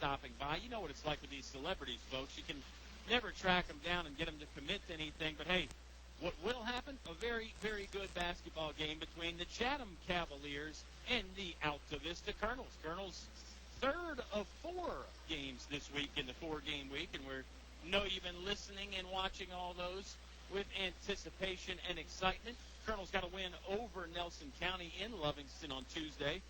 stopping by. You know what it's like with these celebrities, folks. You can never track them down and get them to commit to anything. But, hey, what will happen? A very, very good basketball game between the Chatham Cavaliers and the Altavista Colonels. Colonels' third of 4 games this week in the 4-game week, and we know you've been listening and watching all those with anticipation and excitement. Colonels got a win over Nelson County in Livingston on Tuesday.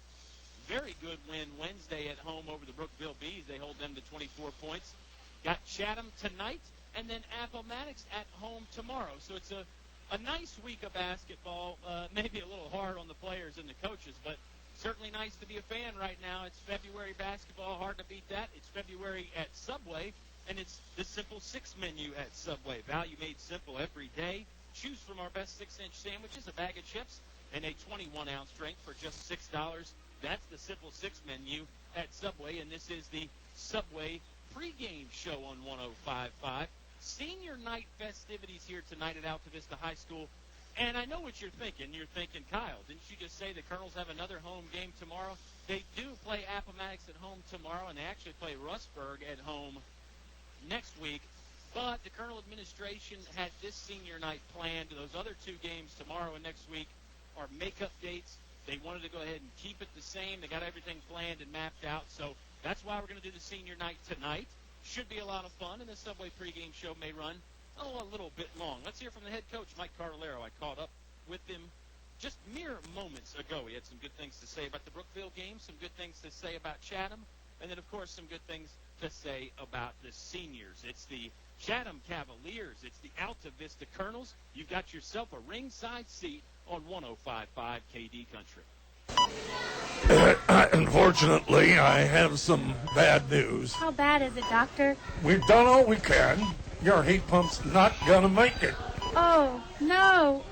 Very good win Wednesday at home over the Brookville Bees. They hold them to 24 points. Got Chatham tonight, and then Appomattox at home tomorrow. So it's a nice week of basketball, maybe a little hard on the players and the coaches, but certainly nice to be a fan right now. It's February basketball, hard to beat that. It's February at Subway, and it's the Simple 6 menu at Subway. Value made simple every day. Choose from our best 6-inch sandwiches, a bag of chips, and a 21-ounce drink for just $6. That's the Simple 6 menu at Subway, and this is the Subway pregame show on 105.5. Senior night festivities here tonight at Altavista High School. And I know what you're thinking. You're thinking, Kyle, didn't you just say the Colonels have another home game tomorrow? They do play Appomattox at home tomorrow, and they actually play Rustburg at home next week. But the Colonel administration had this senior night planned. Those other 2 games tomorrow and next week are makeup dates. They wanted to go ahead and keep it the same. They got everything planned and mapped out. So that's why we're going to do the senior night tonight. Should be a lot of fun, and the Subway pregame show may run a little bit long. Let's hear from the head coach, Mike Cardellaro. I caught up with him just mere moments ago. He had some good things to say about the Brookville game, some good things to say about Chatham, and then, of course, some good things to say about the seniors. It's the Chatham Cavaliers. It's the Altavista Colonels. You've got yourself a ringside seat on 105.5 KD Country. Unfortunately, I have some bad news. How bad is it, Doctor? We've done all we can. Your heat pump's not gonna make it. Oh, no.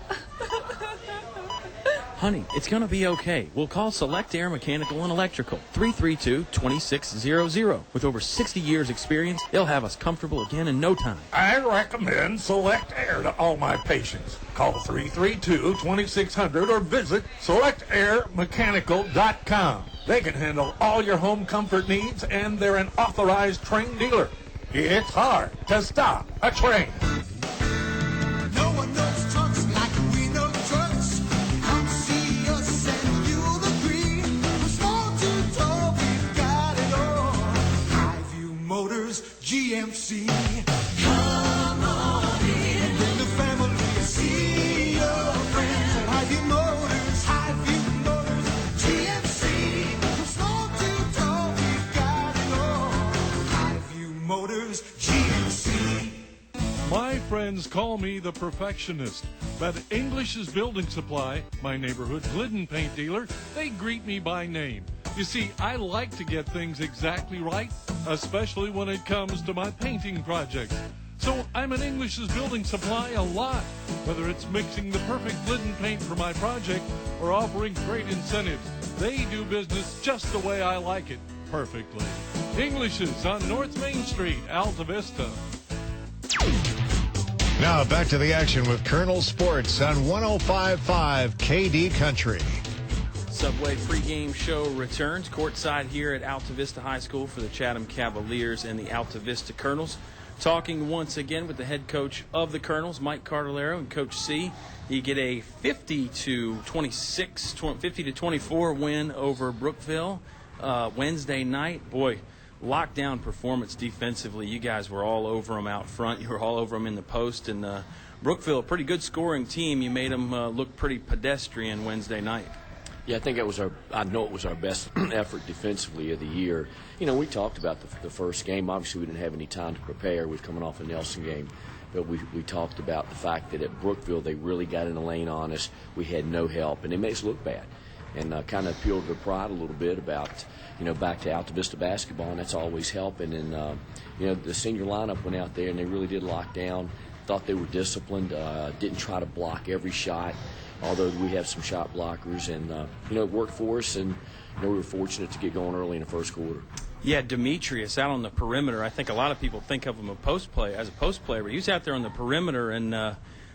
Honey, it's going to be okay. We'll call Select Air Mechanical and Electrical, 332-2600. With over 60 years experience, they'll have us comfortable again in no time. I recommend Select Air to all my patients. Call 332-2600 or visit selectairmechanical.com. They can handle all your home comfort needs, and they're an authorized trained dealer. It's hard to stop a train. No one knows trucks like we know trucks. Come see us and you'll agree. From small to tall, we've got it all. Highview Motors, GMC. Come on in. Bring the family and see your friends at Highview Motors, GMC. From small to tall, we've got it all. Highview Motors, GMC. My friends call me the perfectionist, but English's Building Supply, my neighborhood Glidden paint dealer, they greet me by name. You see, I like to get things exactly right, especially when it comes to my painting projects. So I'm an English's Building Supply a lot, whether it's mixing the perfect Glidden paint for my project or offering great incentives. They do business just the way I like it, perfectly. English's on North Main Street, Altavista. Now back to the action with Colonel Sports on 105.5 KD Country. Subway pregame show returns courtside here at Altavista High School for the Chatham Cavaliers and the Altavista Colonels. Talking once again with the head coach of the Colonels, Mike Cardellaro, and Coach C. You get a 50-24 win over Brookville Wednesday night. Boy, lockdown performance defensively. You guys were all over them out front. You were all over them in the post. And Brookville, a pretty good scoring team. You made them look pretty pedestrian Wednesday night. Yeah, I think it was our best effort defensively of the year. You know, we talked about the first game. Obviously, we didn't have any time to prepare. We were coming off a Nelson game. But we talked about the fact that at Brookville, they really got in the lane on us. We had no help, and it made us look bad. And kind of appealed to pride a little bit about, back to Altavista basketball, and that's always helping. And, the senior lineup went out there, and they really did lock down. Thought they were disciplined, didn't try to block every shot, although we have some shot blockers. And, it worked for us, and we were fortunate to get going early in the first quarter. Yeah, Demetrius out on the perimeter. I think a lot of people think of him as a post player, but he was out there on the perimeter and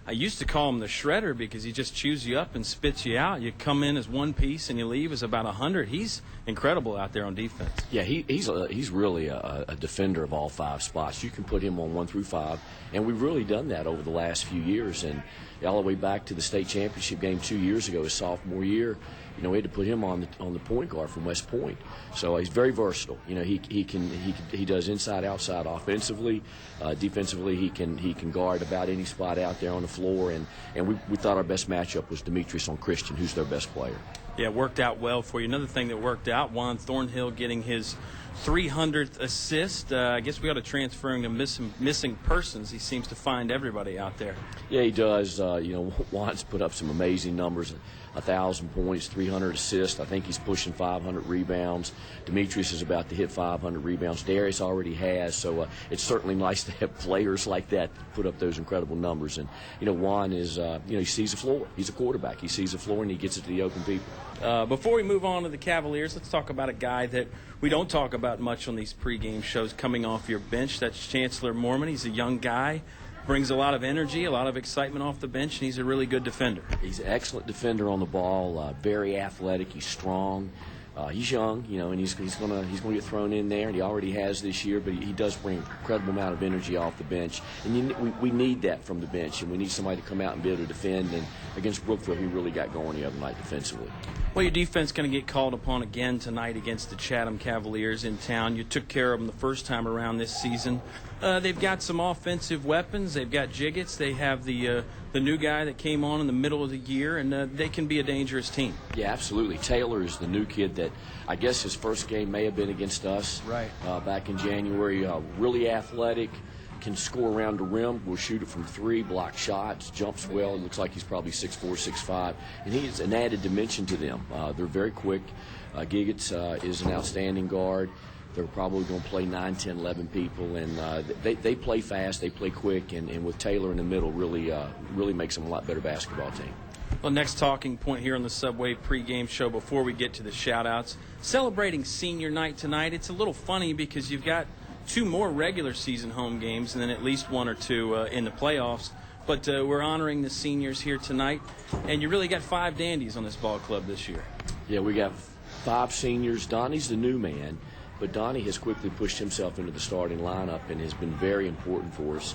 I used to call him the shredder because he just chews you up and spits you out. You come in as one piece and you leave as about 100. He's incredible out there on defense. Yeah, he's really a defender of all 5 spots. You can put him on 1 through 5, and we've really done that over the last few years. And all the way back to the state championship game 2 years ago, his sophomore year, we had to put him on the point guard from West Point. So he's very versatile. He does inside outside offensively, defensively he can guard about any spot out there on the floor. And we thought our best matchup was Demetrius on Christian, who's their best player. Yeah, worked out well for you. Another thing that worked out, Juan Thornhill getting his 300th assist. I guess we ought to transfer him to missing persons. He seems to find everybody out there. Yeah, he does. Juan's put up some amazing numbers. 1,000 points, 300 assists. I think he's pushing 500 rebounds. Demetrius is about to hit 500 rebounds. Darius already has. So it's certainly nice to have players like that put up those incredible numbers. And, Juan is, he sees the floor. He's a quarterback. He sees the floor and he gets it to the open people. Before we move on to the Cavaliers, let's talk about a guy that we don't talk about much on these pregame shows coming off your bench. That's Chancellor Mormon. He's a young guy. Brings a lot of energy, a lot of excitement off the bench, and he's a really good defender. He's an excellent defender on the ball, very athletic. He's strong. He's young, and he's gonna get thrown in there, and he already has this year. But he does bring an incredible amount of energy off the bench, and we need that from the bench, and we need somebody to come out and be able to defend. And against Brookville, he really got going the other night defensively. Well, your defense going to get called upon again tonight against the Chatham Cavaliers in town. You took care of them the first time around this season. They've got some offensive weapons. They've got Jiggets. They have the new guy that came on in the middle of the year, and they can be a dangerous team. Yeah, absolutely. Taylor is the new kid that I guess his first game may have been against us back in January. Really athletic, can score around the rim, will shoot it from 3, block shots, jumps well. It looks like he's probably 6'4", 6'5", and he's an added dimension to them. They're very quick. Giggets is an outstanding guard. They're probably going to play 9, 10, 11 people, and they play fast, they play quick, and with Taylor in the middle really makes them a lot better basketball team. Well, next talking point here on the Subway pregame show before we get to the shout-outs. Celebrating senior night tonight. It's a little funny because you've got 2 more regular season home games and then at least 1 or 2 in the playoffs. But we're honoring the seniors here tonight, and you really got 5 dandies on this ball club this year. Yeah, we got 5 seniors. Donnie's the new man. But Donnie has quickly pushed himself into the starting lineup and has been very important for us.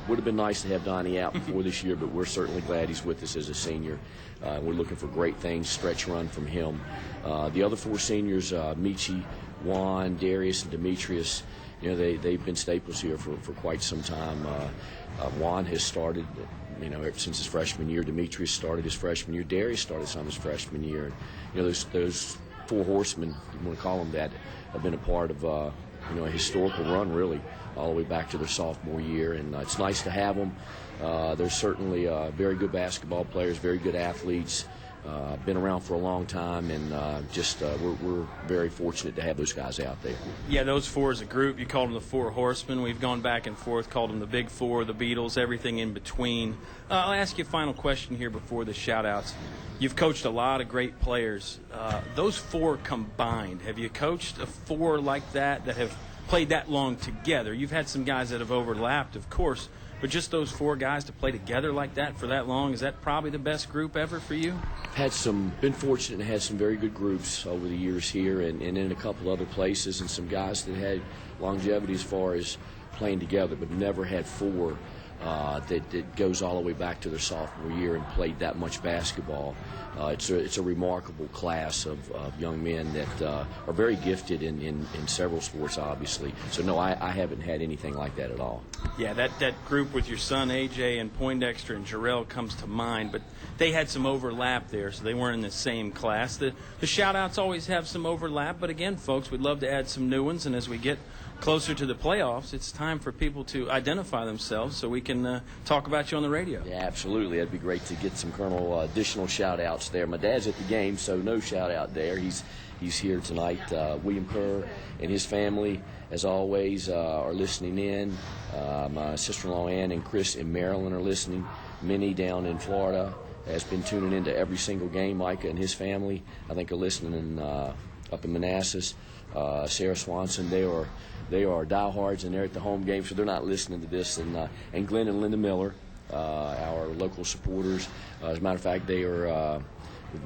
Would have been nice to have Donnie out before this year, but we're certainly glad he's with us as a senior. We're looking for great things, stretch run from him. The other 4 seniors, Michi, Juan, Darius, and Demetrius, they've been staples here for quite some time. Juan has started, ever since his freshman year. Demetrius started his freshman year. Darius started some his freshman year. Those 4 horsemen, you want to call them that, have been a part of a historical run, really, all the way back to their sophomore year. And it's nice to have them. They're certainly very good basketball players, very good athletes. Been around for a long time, and we're very fortunate to have those guys out there. Yeah, those 4 as a group, you called them the 4 horsemen. We've gone back and forth, called them the Big 4, the Beatles, everything in between. I'll ask you a final question here before the shout-outs. You've coached a lot of great players. Those 4 combined, have you coached 4 like that have played that long together? You've had some guys that have overlapped, of course, but just those 4 guys to play together like that for that long, is that probably the best group ever for you? Been fortunate and had some very good groups over the years here and in a couple other places, and some guys that had longevity as far as playing together, but never had 4 that goes all the way back to their sophomore year and played that much basketball. It's a remarkable class of young men that are very gifted in several sports, obviously. So, no, I haven't had anything like that at all. Yeah, that group with your son, AJ, and Poindexter and Jarrell comes to mind, but they had some overlap there, so they weren't in the same class. The shout-outs always have some overlap, but again, folks, we'd love to add some new ones, and as we get closer to the playoffs, it's time for people to identify themselves so we can talk about you on the radio. Yeah, absolutely. That'd be great to get some Colonel additional shout-outs there. My dad's at the game, so no shout-out there. He's here tonight. William Kerr and his family, as always, are listening in. My sister-in-law Ann and Chris in Maryland are listening. Minnie down in Florida has been tuning into every single game. Micah and his family, I think, are listening up in Manassas. Sarah Swanson, they are diehards, and they're at the home game, so they're not listening to this. And Glenn and Linda Miller our local supporters. As a matter of fact,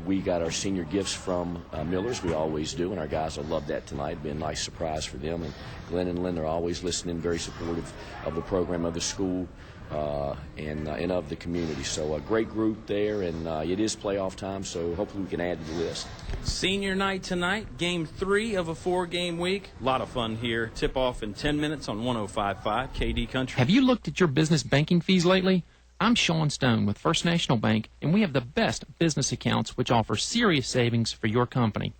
we got our senior gifts from Miller's. We always do, and our guys will love that tonight. It'll be a nice surprise for them. And Glenn and Lynn are always listening, very supportive of the program, of the school, and of the community. So a great group there, and it is playoff time, so hopefully we can add to the list. Senior night tonight, game 3 of a 4-game week. A lot of fun here. Tip-off in 10 minutes on 105.5 KD Country. Have you looked at your business banking fees lately? I'm Sean Stone with First National Bank, and we have the best business accounts which offer serious savings for your company.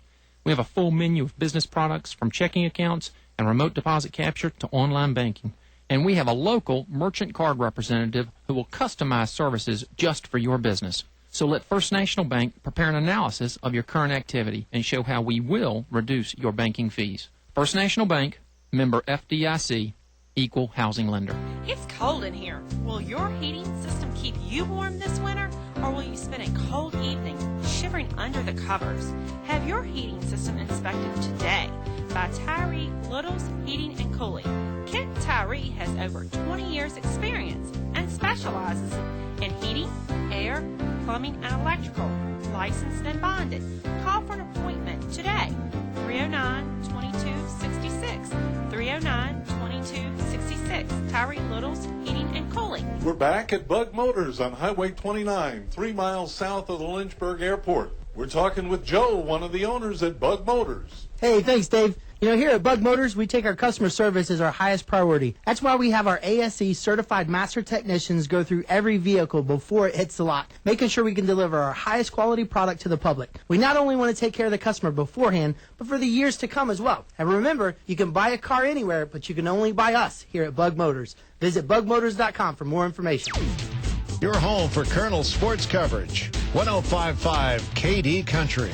We have a full menu of business products from checking accounts and remote deposit capture to online banking. And we have a local merchant card representative who will customize services just for your business. So let First National Bank prepare an analysis of your current activity and show how we will reduce your banking fees. First National Bank, member FDIC, equal housing lender. It's cold in here. Will your heating system keep you warm this winter, or will you spend a cold evening shivering under the covers? Have your heating system inspected today by Tyree Littles Heating and Cooling. Kent Tyree has over 20 years experience and specializes in heating, air, plumbing, and electrical, licensed and bonded. Call for an appointment today. 309-2266. 309-2266. Tyree Littles Heating and Cooling. We're back at Bug Motors on Highway 29, 3 miles south of the Lynchburg Airport. We're talking with Joe, one of the owners at Bug Motors. Hey, thanks, Dave. You know, here at Bug Motors, we take our customer service as our highest priority. That's why we have our ASE certified master technicians go through every vehicle before it hits the lot, making sure we can deliver our highest quality product to the public. We not only want to take care of the customer beforehand, but for the years to come as well. And remember, you can buy a car anywhere, but you can only buy us here at Bug Motors. Visit bugmotors.com for more information. Your home for Colonel sports coverage. 105.5 KD Country.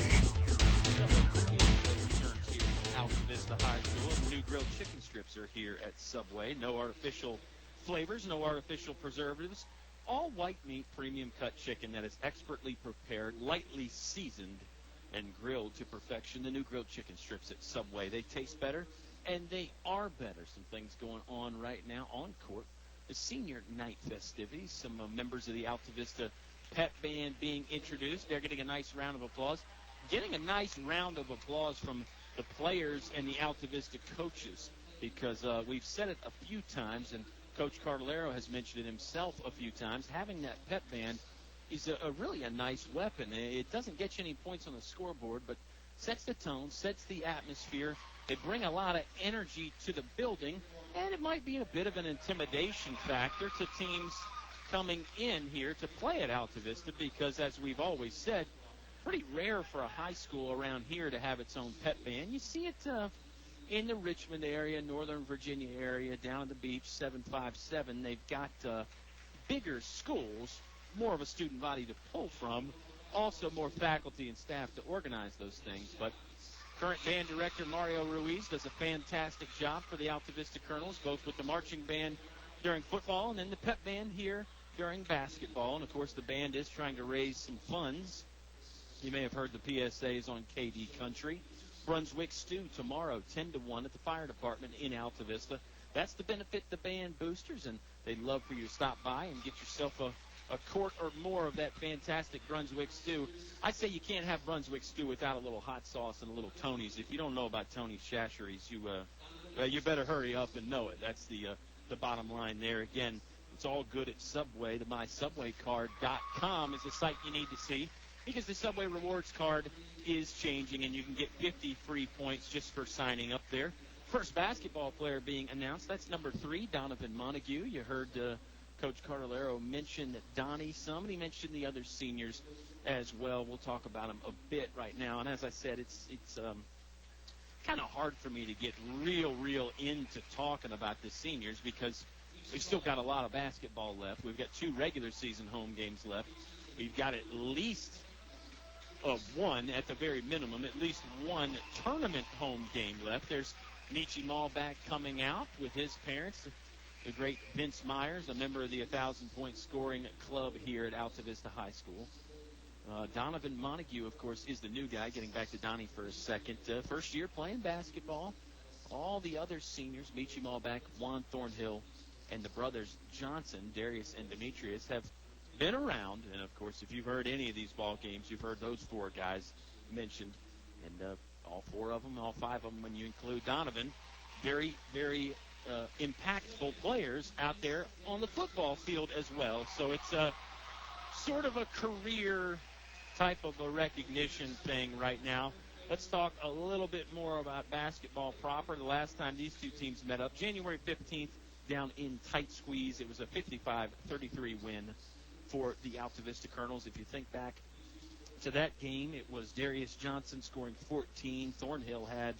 Altavista High School. New grilled chicken strips are here at Subway. No artificial flavors, no artificial preservatives. All white meat premium cut chicken that is expertly prepared, lightly seasoned, and grilled to perfection. The new grilled chicken strips at Subway. They taste better, and they are better. Some things going on right now on court. The senior night festivities. Some members of the Altavista pep band being introduced. They're getting a nice round of applause. Getting a nice round of applause from the players and the Altavista coaches, because we've said it a few times, and Coach Cardellaro has mentioned it himself a few times. Having that pep band is really a nice weapon. It doesn't get you any points on the scoreboard, but sets the tone, sets the atmosphere. They bring a lot of energy to the building, and it might be a bit of an intimidation factor to teams coming in here to play at Altavista, because, as we've always said, pretty rare for a high school around here to have its own pep band. You see it in the Richmond area, Northern Virginia area, down at the beach, 757. They've got bigger schools, more of a student body to pull from, also more faculty and staff to organize those things. But current band director Mario Ruiz does a fantastic job for the Altavista Colonels, both with the marching band during football and then the pep band here during basketball. And, of course, the band is trying to raise some funds. You may have heard the PSAs on KD Country. Brunswick Stew tomorrow, 10-1 at the fire department in Altavista. That's to benefit the band boosters, and they'd love for you to stop by and get yourself a quart or more of that fantastic Brunswick Stew. I say you can't have Brunswick Stew without a little hot sauce and a little Tony's. If you don't know about Tony's Chasheries, you better hurry up and know it. That's the bottom line there. Again, it's all good at Subway. The MySubwayCard.com is the site you need to see, because the Subway Rewards Card is changing, and you can get 50 free points just for signing up there. First basketball player being announced, that's number 3, Donovan Montague. You heard Coach Cardellaro mention Donnie some, and he mentioned the other seniors as well. We'll talk about them a bit right now. And as I said, it's kind of hard for me to get real into talking the seniors, because we've still got a lot of basketball left. We've got 2 regular season home games left. We've got at least one, at the very minimum, at least one tournament home game left. There's Nietzsche Malback coming out with his parents, the great Vince Myers, a member of the 1,000-point scoring club here at Altavista High School. Donovan Montague, of course, is the new guy. Getting back to Donnie for a second. First year playing basketball. All the other seniors, Nietzsche Malback, Juan Thornhill, and the brothers Johnson, Darius and Demetrius, have been around. And, of course, if you've heard any of these ball games, you've heard those four guys mentioned. And all four of them, all five of them, when you include Donovan, very, very impactful players out there on the football field as well. So it's sort of a career type of a recognition thing right now. Let's talk a little bit more about basketball proper. The last time these two teams met up, January 15th, down in Tight Squeeze. It was a 55-33 win for the Altavista Colonels. If you think back to that game, it was Darius Johnson scoring 14. Thornhill had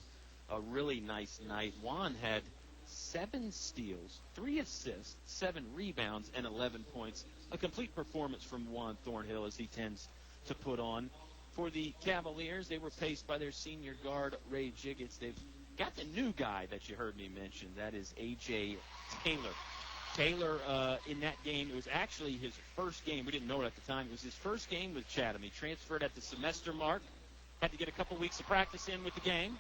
a really nice night. Juan had 7 steals, 3 assists, 7 rebounds, and 11 points. A complete performance from Juan Thornhill, as he tends to put on. For the Cavaliers, they were paced by their senior guard, Ray Jiggets. They've got the new guy that you heard me mention. That is A.J. Taylor. Taylor, in that game, it was actually his first game. We didn't know it at the time. It was his first game with Chatham. He transferred at the semester mark, had to get a couple weeks of practice in with the game,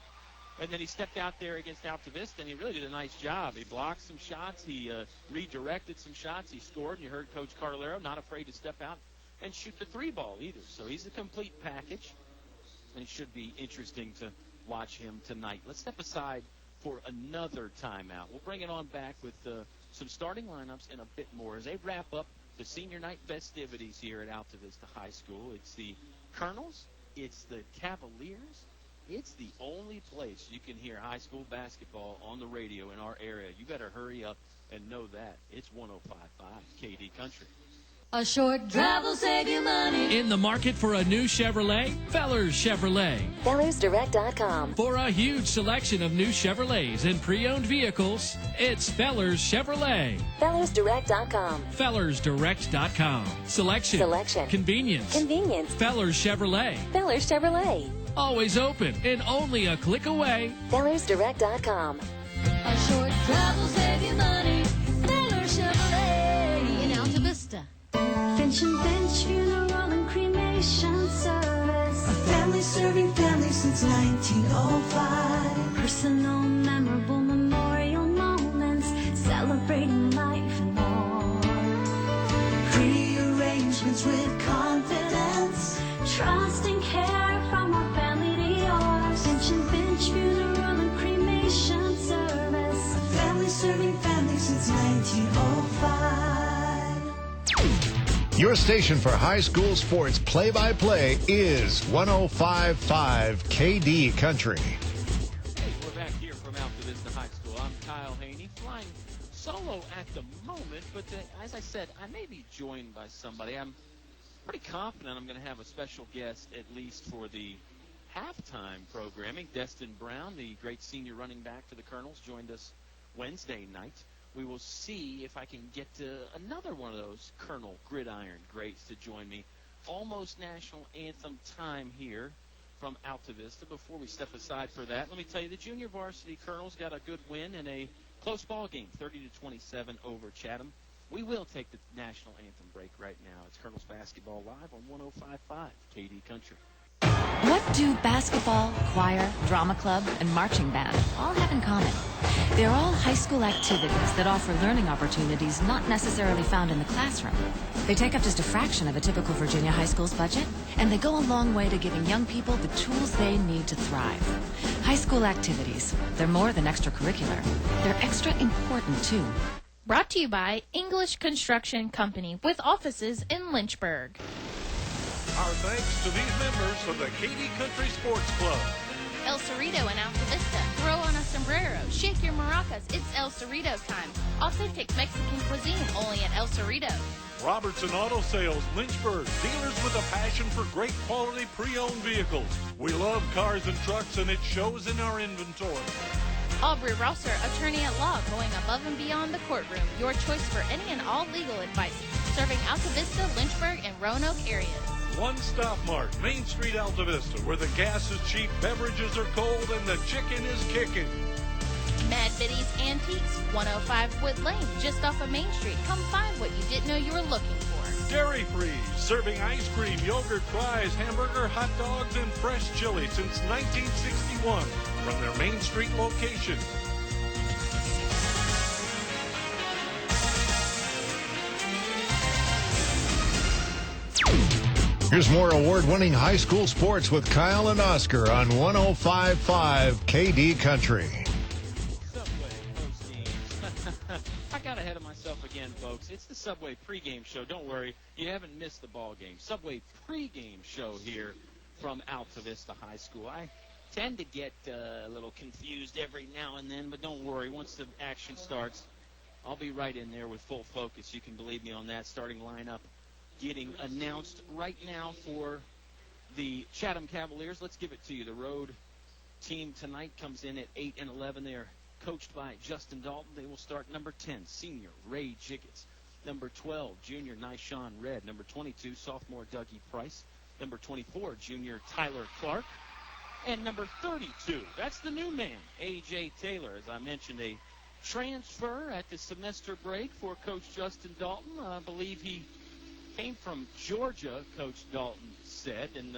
and then he stepped out there against Altavista, and he really did a nice job. He blocked some shots. He redirected some shots. He scored, and you heard Coach Carlero not afraid to step out and shoot the 3-ball either. So he's a complete package, and it should be interesting to watch him tonight. Let's step aside for another timeout. We'll bring it on back with some starting lineups and a bit more as they wrap up the senior night festivities here at Altavista High School. It's the Colonels. It's the Cavaliers. It's the only place you can hear high school basketball on the radio in our area. You better hurry up and know that. It's 105.5 KD Country. A short drive will save you money. In the market for a new Chevrolet? Fellers Chevrolet. FellersDirect.com. For a huge selection of new Chevrolets and pre-owned vehicles, it's Fellers Chevrolet. FellersDirect.com. FellersDirect.com. Selection. Convenience. Fellers Chevrolet. Fellers Chevrolet. Always open and only a click away. FellersDirect.com. A short drive will save you money. Fellers Chevrolet. In Altavista. Finch and Finch Funeral and Cremation Service. A family serving families since 1905. Personal, memorable memorial moments, celebrating life and more. Pre-arrangements with confidence, trust and care from our family to yours. Finch and Finch Funeral and Cremation Service. A family serving families since 1905. Your station for high school sports play-by-play is 105.5 KD Country. Hey, we're back here from Altavista High School. I'm Kyle Hoehne, flying solo at the moment, but as I said, I may be joined by somebody. I'm pretty confident I'm going to have a special guest, at least for the halftime programming. Destin Brown, the great senior running back for the Colonels, joined us Wednesday night. We will see if I can get another one of those Colonel Gridiron greats to join me. Almost national anthem time here from Altavista. Before we step aside for that, let me tell you the junior varsity Colonels got a good win in a close ball game, 30-27 over Chatham. We will take the national anthem break right now. It's Colonels Basketball Live on 105.5 KD Country. What do basketball, choir, drama club, and marching band all have in common? They're all high school activities that offer learning opportunities not necessarily found in the classroom. They take up just a fraction of a typical Virginia high school's budget, and they go a long way to giving young people the tools they need to thrive. High school activities, they're more than extracurricular. They're extra important, too. Brought to you by English Construction Company with offices in Lynchburg. Our thanks to these members of the KD Country Sports Club. El Cerrito and Altavista. Throw on a sombrero. Shake your maracas. It's El Cerrito time. Authentic Mexican cuisine only at El Cerrito. Robertson Auto Sales, Lynchburg. Dealers with a passion for great quality pre-owned vehicles. We love cars and trucks, and it shows in our inventory. Aubrey Rosser, attorney at law, going above and beyond the courtroom. Your choice for any and all legal advice. Serving Altavista, Lynchburg, and Roanoke areas. One Stop Mart, Main Street, Altavista, where the gas is cheap, beverages are cold, and the chicken is kicking. Mad Biddy's Antiques, 105 Wood Lane, just off of Main Street. Come find what you didn't know you were looking for. Dairy Free, serving ice cream, yogurt, fries, hamburger, hot dogs, and fresh chili since 1961 from their Main Street location. Here's more award-winning high school sports with Kyle and Oscar on 105.5 KD Country. Subway post-games. I got ahead of myself again, folks. It's the Subway pregame show. Don't worry, you haven't missed the ball game. Subway pregame show here from Altavista High School. I tend to get a little confused every now and then, but don't worry. Once the action starts, I'll be right in there with full focus. You can believe me on that. Starting lineup getting announced right now for the Chatham Cavaliers. Let's give it to you. The road team tonight comes in at 8 and 11. They are coached by Justin Dalton. They will start number 10, senior Ray Jiggets. Number 12, junior Nyshawn Red. Number 22, sophomore Dougie Price. Number 24, junior Tyler Clark. And number 32, that's the new man, A.J. Taylor. As I mentioned, a transfer at the semester break for Coach Justin Dalton. I believe he came from Georgia, Coach Dalton said. And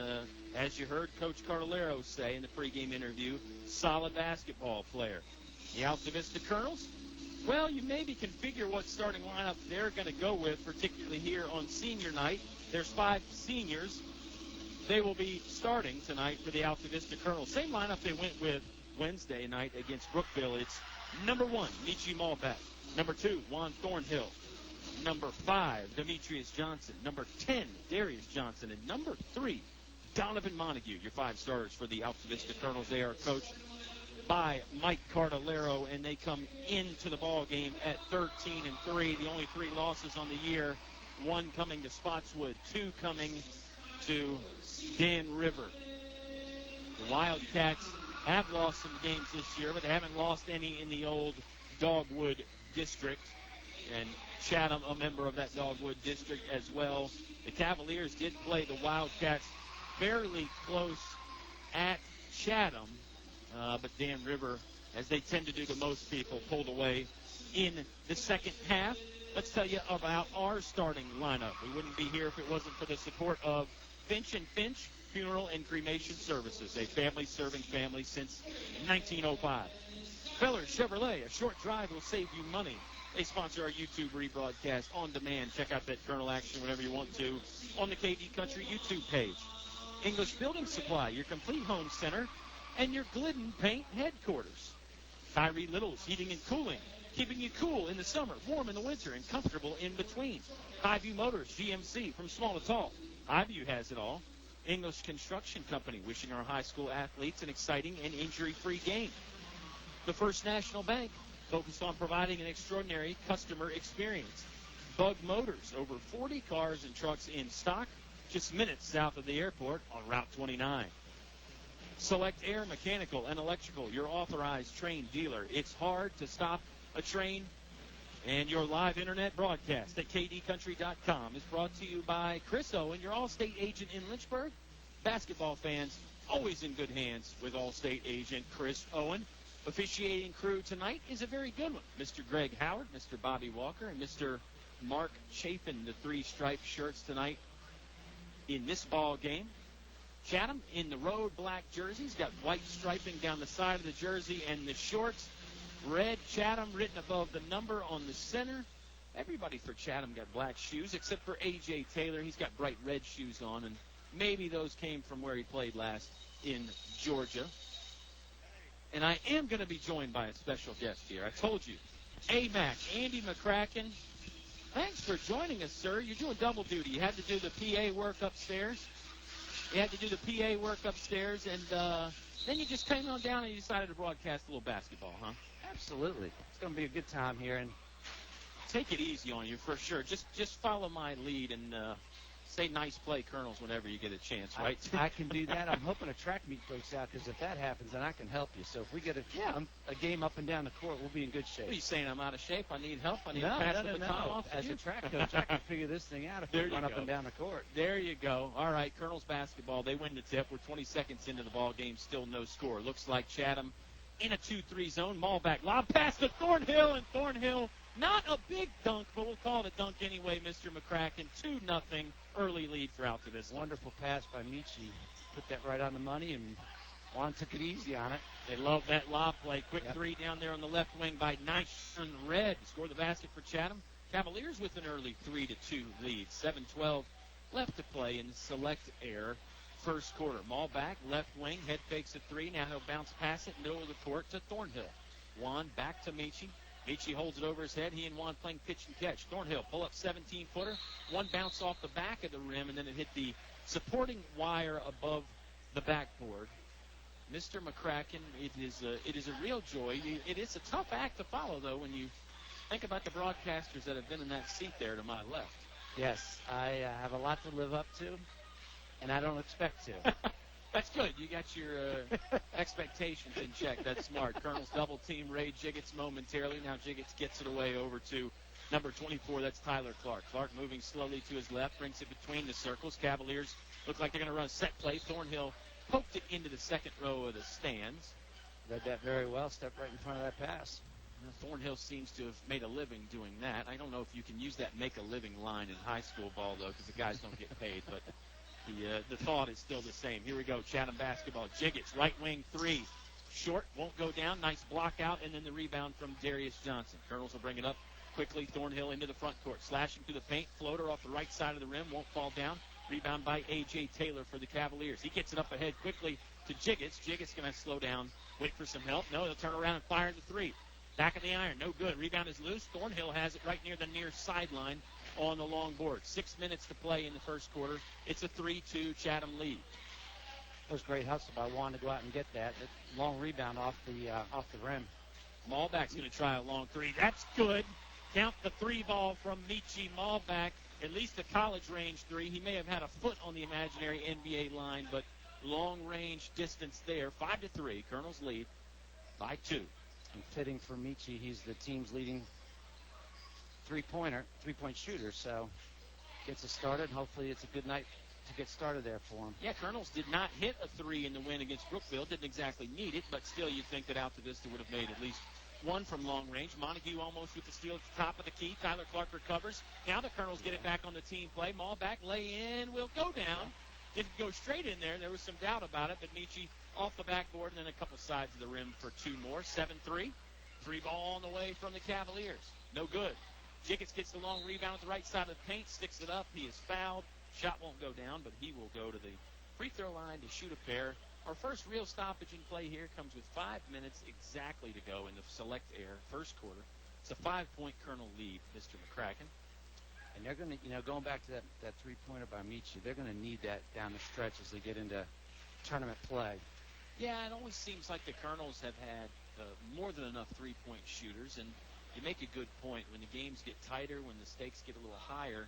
as you heard Coach Cardallero say in the pregame interview, solid basketball player. The Altavista Colonels, well, you maybe can figure what starting lineup they're going to go with, particularly here on senior night. There's 5 seniors. They will be starting tonight for the Altavista Colonels. Same lineup they went with Wednesday night against Brookville. It's number 1, Michi Malbeck. Number 2, Juan Thornhill. Number 5, Demetrius Johnson. Number 10, Darius Johnson. And number 3, Donovan Montague. Your 5 starters for the Altavista Colonels. They are coached by Mike Cardallero, and they come into the ball game at 13-3. The only 3 losses on the year, 1 coming to Spotswood, 2 coming to Dan River. The Wildcats have lost some games this year, but they haven't lost any in the old Dogwood district. And Chatham, a member of that Dogwood district as well. The Cavaliers did play the Wildcats fairly close at Chatham, but Dan River, as they tend to do to most people, pulled away in the second half. Let's tell you about our starting lineup. We wouldn't be here if it wasn't for the support of Finch & Finch Funeral and Cremation Services, a family serving family since 1905. Feller Chevrolet, a short drive will save you money. They sponsor our YouTube rebroadcast on demand. Check out that Colonel action whenever you want to on the KD Country YouTube page. English Building Supply, your complete home center, and your Glidden Paint headquarters. Tyree Little's Heating and Cooling, keeping you cool in the summer, warm in the winter, and comfortable in between. Highview Motors, GMC, from small to tall. Highview has it all. English Construction Company, wishing our high school athletes an exciting and injury-free game. The First National Bank, focused on providing an extraordinary customer experience. Bug Motors, over 40 cars and trucks in stock, just minutes south of the airport on Route 29. Select Air Mechanical and Electrical, your authorized Train dealer. It's hard to stop a train, and your live internet broadcast at kdcountry.com is brought to you by Chris Owen, your Allstate agent in Lynchburg. Basketball fans, always in good hands with Allstate agent Chris Owen. Officiating crew tonight is a very good one. Mr. Greg Howard, Mr. Bobby Walker, and Mr. Mark Chapin, the 3 striped shirts tonight in this ball game. Chatham in the road black jerseys, got white striping down the side of the jersey, and the shorts, red Chatham written above the number on the center. Everybody for Chatham got black shoes except for A.J. Taylor. He's got bright red shoes on, and maybe those came from where he played last in Georgia. And I am going to be joined by a special guest here. I told you, AMAC, Andy MacCracken. Thanks for joining us, sir. You're doing double duty. You had to do the PA work upstairs. And then you just came on down and you decided to broadcast a little basketball, huh? Absolutely. It's going to be a good time here. And take it easy on you for sure. Just follow my lead and say nice play, Colonels, whenever you get a chance, right? I can do that. I'm hoping a track meet breaks out, because if that happens, then I can help you. So if we get a game up and down the court, we'll be in good shape. What are you saying? I'm out of shape? I need help? I need to pass the baton off? As a track coach, I can figure this thing out if we run up and down the court. There you go. All right, Colonels basketball. They win the tip. We're 20 seconds into the ball game. Still no score. Looks like Chatham in a 2-3 zone. Malbeck lob pass to Thornhill, and Thornhill, not a big dunk, but we'll call it a dunk anyway, Mr. MacCracken. 2-0. Early lead for Altavista. Wonderful pass by Michi. Put that right on the money, and Juan took it easy on it. They love that lob play. Quick 3 down there on the left wing by Nyshawn Red. Scored the basket for Chatham. Cavaliers with an early 3-2 lead. 7-12 left to play in the select air first quarter. Maul back, left wing, head fakes a three. Now he'll bounce past it, middle of the court to Thornhill. Juan back to Michi. Michi holds it over his head. He and Juan playing pitch and catch. Thornhill pull up 17-footer. One bounce off the back of the rim, and then it hit the supporting wire above the backboard. Mr. MacCracken, it is a real joy. It is a tough act to follow, though, when you think about the broadcasters that have been in that seat there to my left. Yes, I have a lot to live up to, and I don't expect to. That's good. You got your expectations in check. That's smart. Colonel's double team Ray Jiggets momentarily. Now Jiggets gets it away over to number 24. That's Tyler Clark. Clark moving slowly to his left, brings it between the circles. Cavaliers look like they're going to run a set play. Thornhill poked it into the second row of the stands. Read that very well. Stepped right in front of that pass. Now, Thornhill seems to have made a living doing that. I don't know if you can use that make a living line in high school ball, though, because the guys don't get paid, but the thought is still the same. Here we go, Chatham basketball. Jiggets, right wing three. Short, won't go down. Nice block out, and then the rebound from Darius Johnson. Colonels will bring it up quickly. Thornhill into the front court. Slashing through the paint. Floater off the right side of the rim. Won't fall down. Rebound by A.J. Taylor for the Cavaliers. He gets it up ahead quickly to Jiggets. Jiggets going to slow down, wait for some help. No, he'll turn around and fire the three. Back of the iron, no good. Rebound is loose. Thornhill has it right near the near sideline on the long board. 6 minutes to play in the first quarter. It's a 3-2 Chatham lead. That was great hustle by Juan to go out and get that. Long rebound off the rim. Maulback's going to try a long three. That's good. Count the three ball from Michi Maulback. At least a college range three. He may have had a foot on the imaginary NBA line, but long range distance there. 5-3. Colonels lead by 2. And fitting for Michi, he's the team's leading three-point shooter. So gets us started. Hopefully it's a good night to get started there for him. Yeah, Colonels did not hit a three in the win against Brookville. Didn't exactly need it, but still you'd think that Altavista would have made at least one from long range. Montague almost with the steal at the top of the key. Tyler Clark recovers. Now the Colonels get it back on the team play. Maulback lay in, will go down. Didn't go straight in there. There was some doubt about it, but Michi off the backboard and then a couple sides of the rim for two more. 7-3. Three ball on the way from the Cavaliers. No good. Jiggets gets the long rebound at the right side of the paint, sticks it up. He is fouled. Shot won't go down, but he will go to the free throw line to shoot a pair. Our first real stoppage in play here comes with 5 minutes exactly to go in the select air first quarter. It's a 5-point Colonel lead, Mr. MacCracken. And they're going to, going back to that three-pointer by Michi, they're going to need that down the stretch as they get into tournament play. Yeah, it always seems like the Colonels have had more than enough three-point shooters, and you make a good point. When the games get tighter, when the stakes get a little higher,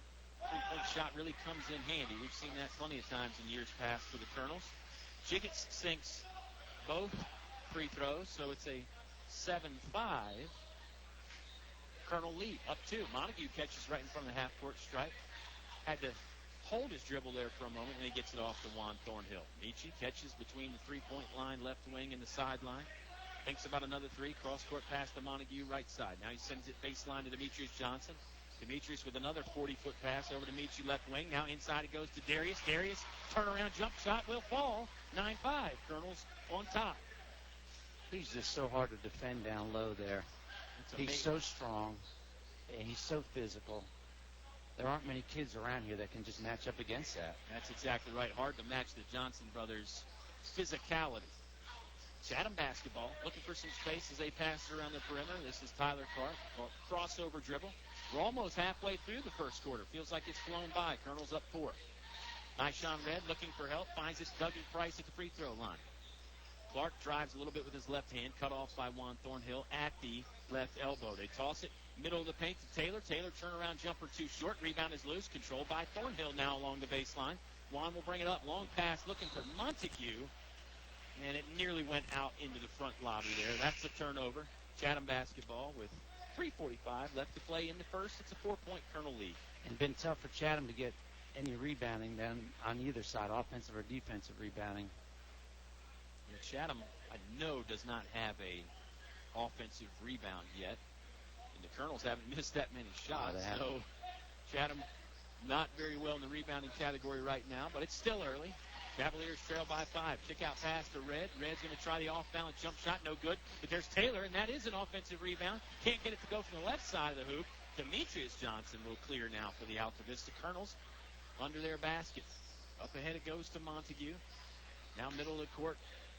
three-point shot really comes in handy. We've seen that plenty of times in years past for the Colonels. Jiggets sinks both free throws, so it's a 7-5 Colonel lead. Up 2. Montague catches right in front of the half-court stripe. Had to hold his dribble there for a moment, and he gets it off to Juan Thornhill. Michi catches between the three-point line, left wing, and the sideline. Thinks about another three. Cross-court pass to Montague, right side. Now he sends it baseline to Demetrius Johnson. Demetrius with another 40-foot pass over to Michi, left wing. Now inside it goes to Darius. Darius, turnaround jump shot will fall. 9-5. Colonels on top. He's just so hard to defend down low there. He's so strong, and he's so physical. There aren't many kids around here that can just match up against that. That's exactly right. Hard to match the Johnson brothers' physicality. Chatham basketball, looking for some space as they pass it around the perimeter. This is Tyler Clark, crossover dribble. We're almost halfway through the first quarter. Feels like it's flown by. Colonel's up 4. Nyshawn Red looking for help, finds his Dougie Price at the free throw line. Clark drives a little bit with his left hand, cut off by Juan Thornhill at the left elbow. They toss it middle of the paint to Taylor. Taylor turnaround jumper too short. Rebound is loose. Controlled by Thornhill now along the baseline. Juan will bring it up. Long pass looking for Montague. And it nearly went out into the front lobby there. That's the turnover. Chatham basketball with 3:45 left to play in the first. It's a 4-point Colonel lead. And been tough for Chatham to get any rebounding then on either side, offensive or defensive rebounding. Yeah, Chatham, I know, does not have a offensive rebound yet. And the Colonels haven't missed that many shots. So Chatham not very well in the rebounding category right now, but it's still early. Cavaliers trail by 5. Kick out pass to Red. Red's going to try the off-balance jump shot. No good. But there's Taylor, and that is an offensive rebound. Can't get it to go from the left side of the hoop. Demetrius Johnson will clear now for the Altavista Colonels. under their basket. Up ahead it goes to Montague. Now middle of the court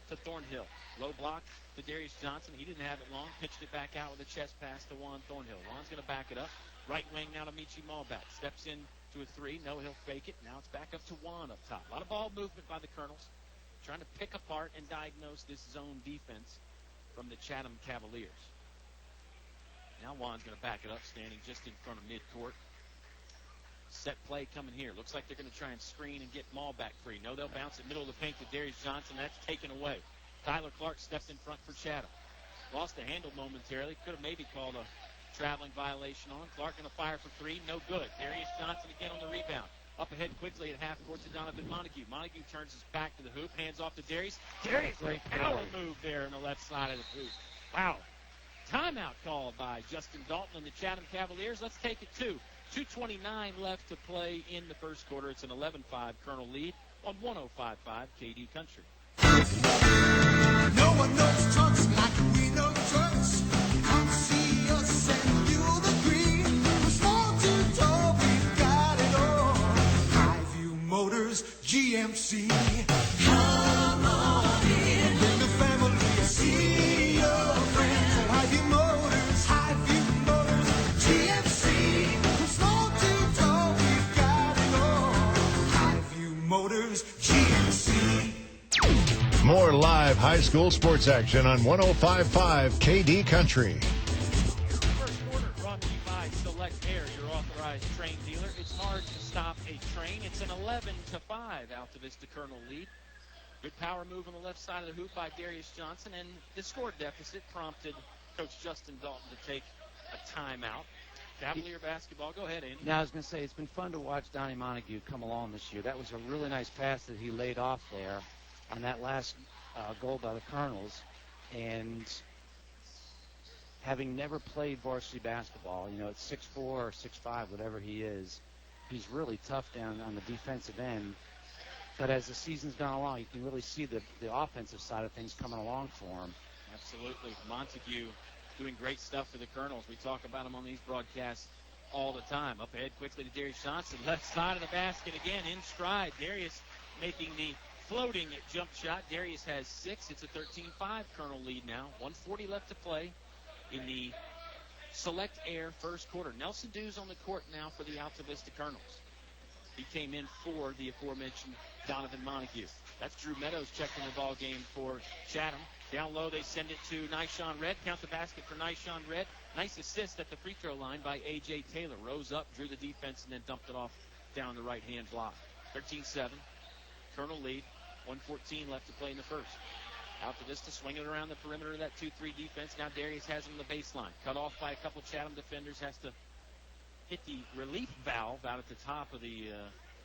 to Thornhill. Low block to Darius Johnson. He didn't have it long. Pitched it back out with a chest pass to Juan Thornhill. Juan's going to back it up. Right wing now to Michi Malback. Steps in to a three. No, he'll fake it. Now it's back up to Juan up top. A lot of ball movement by the Colonels. Trying to pick apart and diagnose this zone defense from the Chatham Cavaliers. Now Juan's going to back it up, standing just in front of midcourt. Set play coming here. Looks like they're going to try and screen and get Malback free. No, they'll bounce it middle of the paint to Darius Johnson. That's taken away. Tyler Clark steps in front for Chatham. Lost the handle momentarily. Could have maybe called a traveling violation on. Clark going to fire for three. No good. Darius Johnson again on the rebound. Up ahead quickly at half court to Donovan Montague. Montague turns his back to the hoop. Hands off to Darius. Darius, great power move there on the left side of the hoop. Wow. Timeout called by Justin Dalton and the Chatham Cavaliers. Let's take it to 2:29 left to play in the first quarter. It's an 11-5 Colonel lead on 105.5 KD Country. No one knows trucks like we know trucks. Come see us and you'll agree. From small to tall, we've got it all. Highview Motors, GMC. Come on in. Bring the family and see your friends at Highview Motors, GMC. From small to tall, we've got it all. Highview Motors, GMC. More live high school sports action on 105.5 KD Country. First quarter brought to you by Select Air, your authorized train dealer. It's hard to stop a train. It's an 11-5 Altavista Colonel lead. Good power move on the left side of the hoop by Darius Johnson, and the score deficit prompted Coach Justin Dalton to take a timeout. Cavalier basketball. Go ahead, Andy. Now, I was going to say, it's been fun to watch Donnie Montague come along this year. That was a really nice pass that he laid off there on that last goal by the Colonels. And having never played varsity basketball, at 6'4 or 6'5, whatever he is, he's really tough down on the defensive end. But as the season's gone along, you can really see the offensive side of things coming along for him. Absolutely. Montague doing great stuff for the Colonels. We talk about him on these broadcasts all the time. Up ahead quickly to Darius Johnson. Left side of the basket again in stride. Darius making the floating jump shot. Darius has 6. It's a 13-5 Colonel lead now. 1:40 left to play in the Select Air first quarter. Nelson Dews on the court now for the Altavista Colonels. He came in for the aforementioned Donovan Montague. That's Drew Meadows checking the ball game for Chatham. Down low, they send it to Nyshawn Red. Count the basket for Nyshawn Red. Nice assist at the free throw line by A.J. Taylor. Rose up, drew the defense, and then dumped it off down the right-hand block. 13-7. Colonel lead. 1:14 left to play in the first. Altavista swinging around the perimeter of that 2-3 defense. Now Darius has him on the baseline. Cut off by a couple Chatham defenders. Has to hit the relief valve out at the top of the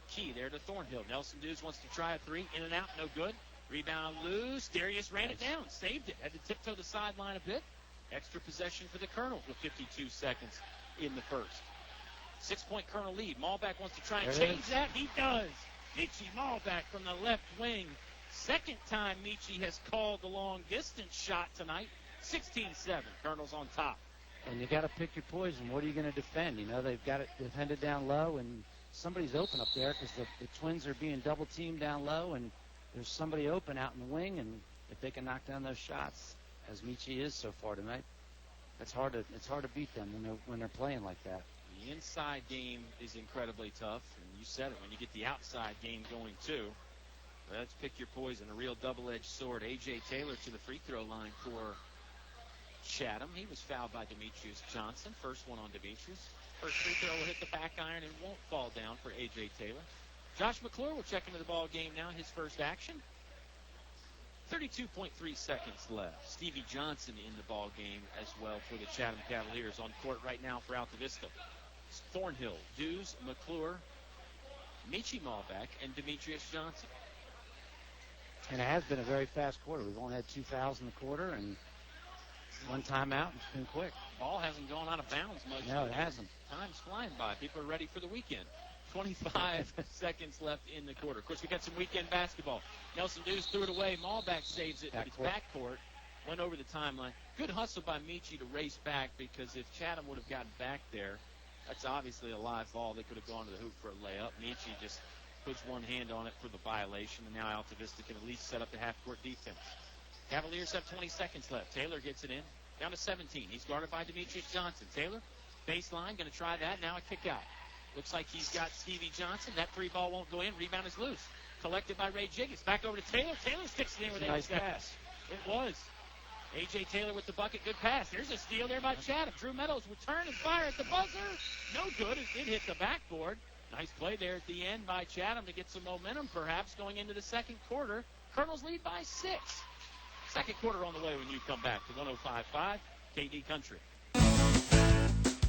key there to Thornhill. Nelson Dews wants to try a three. In and out, no good. Rebound loose. Darius ran it down. Saved it. Had to tiptoe the sideline a bit. Extra possession for the Colonels with 52 seconds in the first. 6-point Colonel lead. Malback wants to try and change that. He does. Michi Malback from the left wing. Second time Michi has called the long-distance shot tonight. 16-7. Colonels on top. And you got to pick your poison. What are you going to defend? They've got it defended down low, and somebody's open up there because the Twins are being double-teamed down low, and there's somebody open out in the wing, and if they can knock down those shots, as Michi is so far tonight, it's hard to beat them when they're playing like that. The inside game is incredibly tough, and you said it, when you get the outside game going too. Let's pick your poison, a real double-edged sword. A.J. Taylor to the free throw line for Chatham. He was fouled by Demetrius Johnson. First one on Demetrius. First free throw will hit the back iron and won't fall down for A.J. Taylor. Josh McClure will check into the ball game now, his first action. 32.3 seconds left. Stevie Johnson in the ball game as well for the Chatham Cavaliers. On court right now for Altavista. Thornhill, Dews, McClure, Michi Malback, and Demetrius Johnson. And it has been a very fast quarter. We've only had 2 fouls in the quarter and one timeout. It's been quick. Ball hasn't gone out of bounds much. No, it hasn't. Time's flying by. People are ready for the weekend. 25 seconds left in the quarter. Of course, we got some weekend basketball. Nelson Dews threw it away. Malback saves it, but it's backcourt. Went over the timeline. Good hustle by Michi to race back, because if Chatham would have gotten back there, That's obviously a live ball. They could have gone to the hoop for a layup. Michi just puts one hand on it for the violation, and now Altavista can at least set up the half-court defense. Cavaliers have 20 seconds left. Taylor gets it in. Down to 17. He's guarded by Demetrius Johnson. Taylor, baseline, going to try that. Now a kick out. Looks like he's got Stevie Johnson. That three ball won't go in. Rebound is loose. Collected by Ray Jiggins. Back over to Taylor. Taylor sticks it in with a nice pass. It was. A.J. Taylor with the bucket. Good pass. There's a steal there by Chatham. Drew Meadows will turn and fire at the buzzer. No good. It did hit the backboard. Nice play there at the end by Chatham to get some momentum, perhaps, going into the second quarter. Colonels lead by 6. Second quarter on the way when you come back to 105.5 KD Country.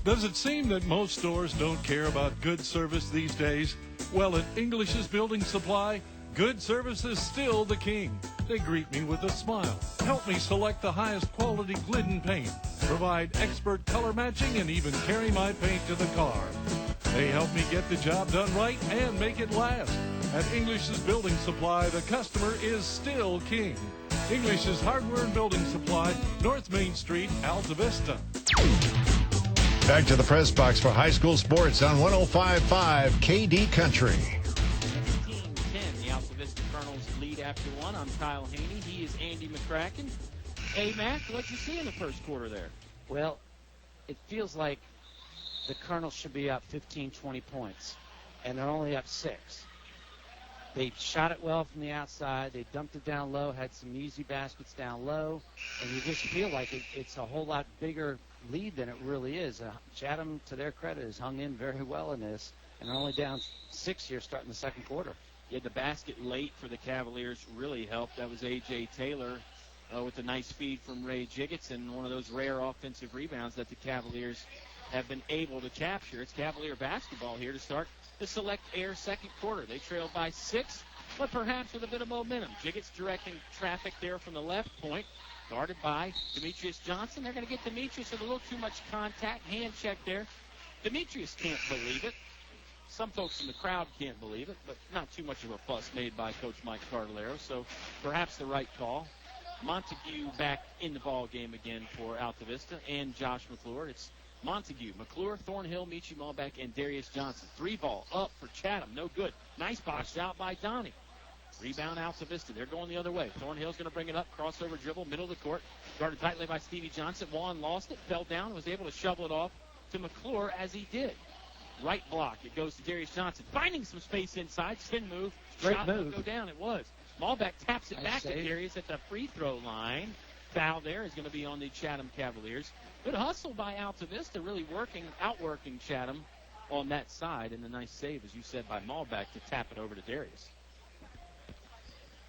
Does it seem that most stores don't care about good service these days? Well, at English's Building Supply, good service is still the king. They greet me with a smile, help me select the highest quality Glidden paint, provide expert color matching, and even carry my paint to the car. They help me get the job done right and make it last. At English's Building Supply, the customer is still king. English's Hardware and Building Supply, North Main Street, Altavista. Back to the press box for high school sports on 105.5 KD Country. 19-10, the Altavista Colonels lead after one. I'm Kyle Hoehne. He is Andy MacCracken. Hey, Mac, what'd you see in the first quarter there? Well, it feels like the Colonels should be up 15, 20 points, and they're only up 6. They shot it well from the outside. They dumped it down low, had some easy baskets down low, and you just feel like it's a whole lot bigger lead than it really is. Chatham, to their credit, has hung in very well in this, and they're only down 6 here starting the second quarter. Yeah, the basket late for the Cavaliers really helped. That was A.J. Taylor with a nice feed from Ray Jiggins and one of those rare offensive rebounds that the Cavaliers have been able to capture. It's Cavalier basketball here to start the Select Air second quarter. They trailed by 6, but perhaps with a bit of momentum. Jiggins directing traffic there from the left point, guarded by Demetrius Johnson. They're going to get Demetrius with a little too much contact. Hand check there. Demetrius can't believe it. Some folks in the crowd can't believe it, but not too much of a fuss made by Coach Mike Cardellaro, so perhaps the right call. Montague back in the ball game again for Altavista and Josh McClure. It's Montague, McClure, Thornhill, Michi Malbeck, and Darius Johnson. 3 ball up for Chatham. No good. Nice box out by Donnie. Rebound Altavista. They're going the other way. Thornhill's going to bring it up. Crossover dribble, middle of the court. Guarded tightly by Stevie Johnson. Juan lost it, fell down, was able to shovel it off to McClure as he did. Right block. It goes to Darius Johnson. Finding some space inside. Spin move. Great Shot move. Go down. It was. Malbeck taps it Nice back save. to Darius at the free throw line. Foul there is going to be on the Chatham Cavaliers. Good hustle by Altavista, really outworking Chatham on that side. And a nice save, as you said, by Malbeck to tap it over to Darius.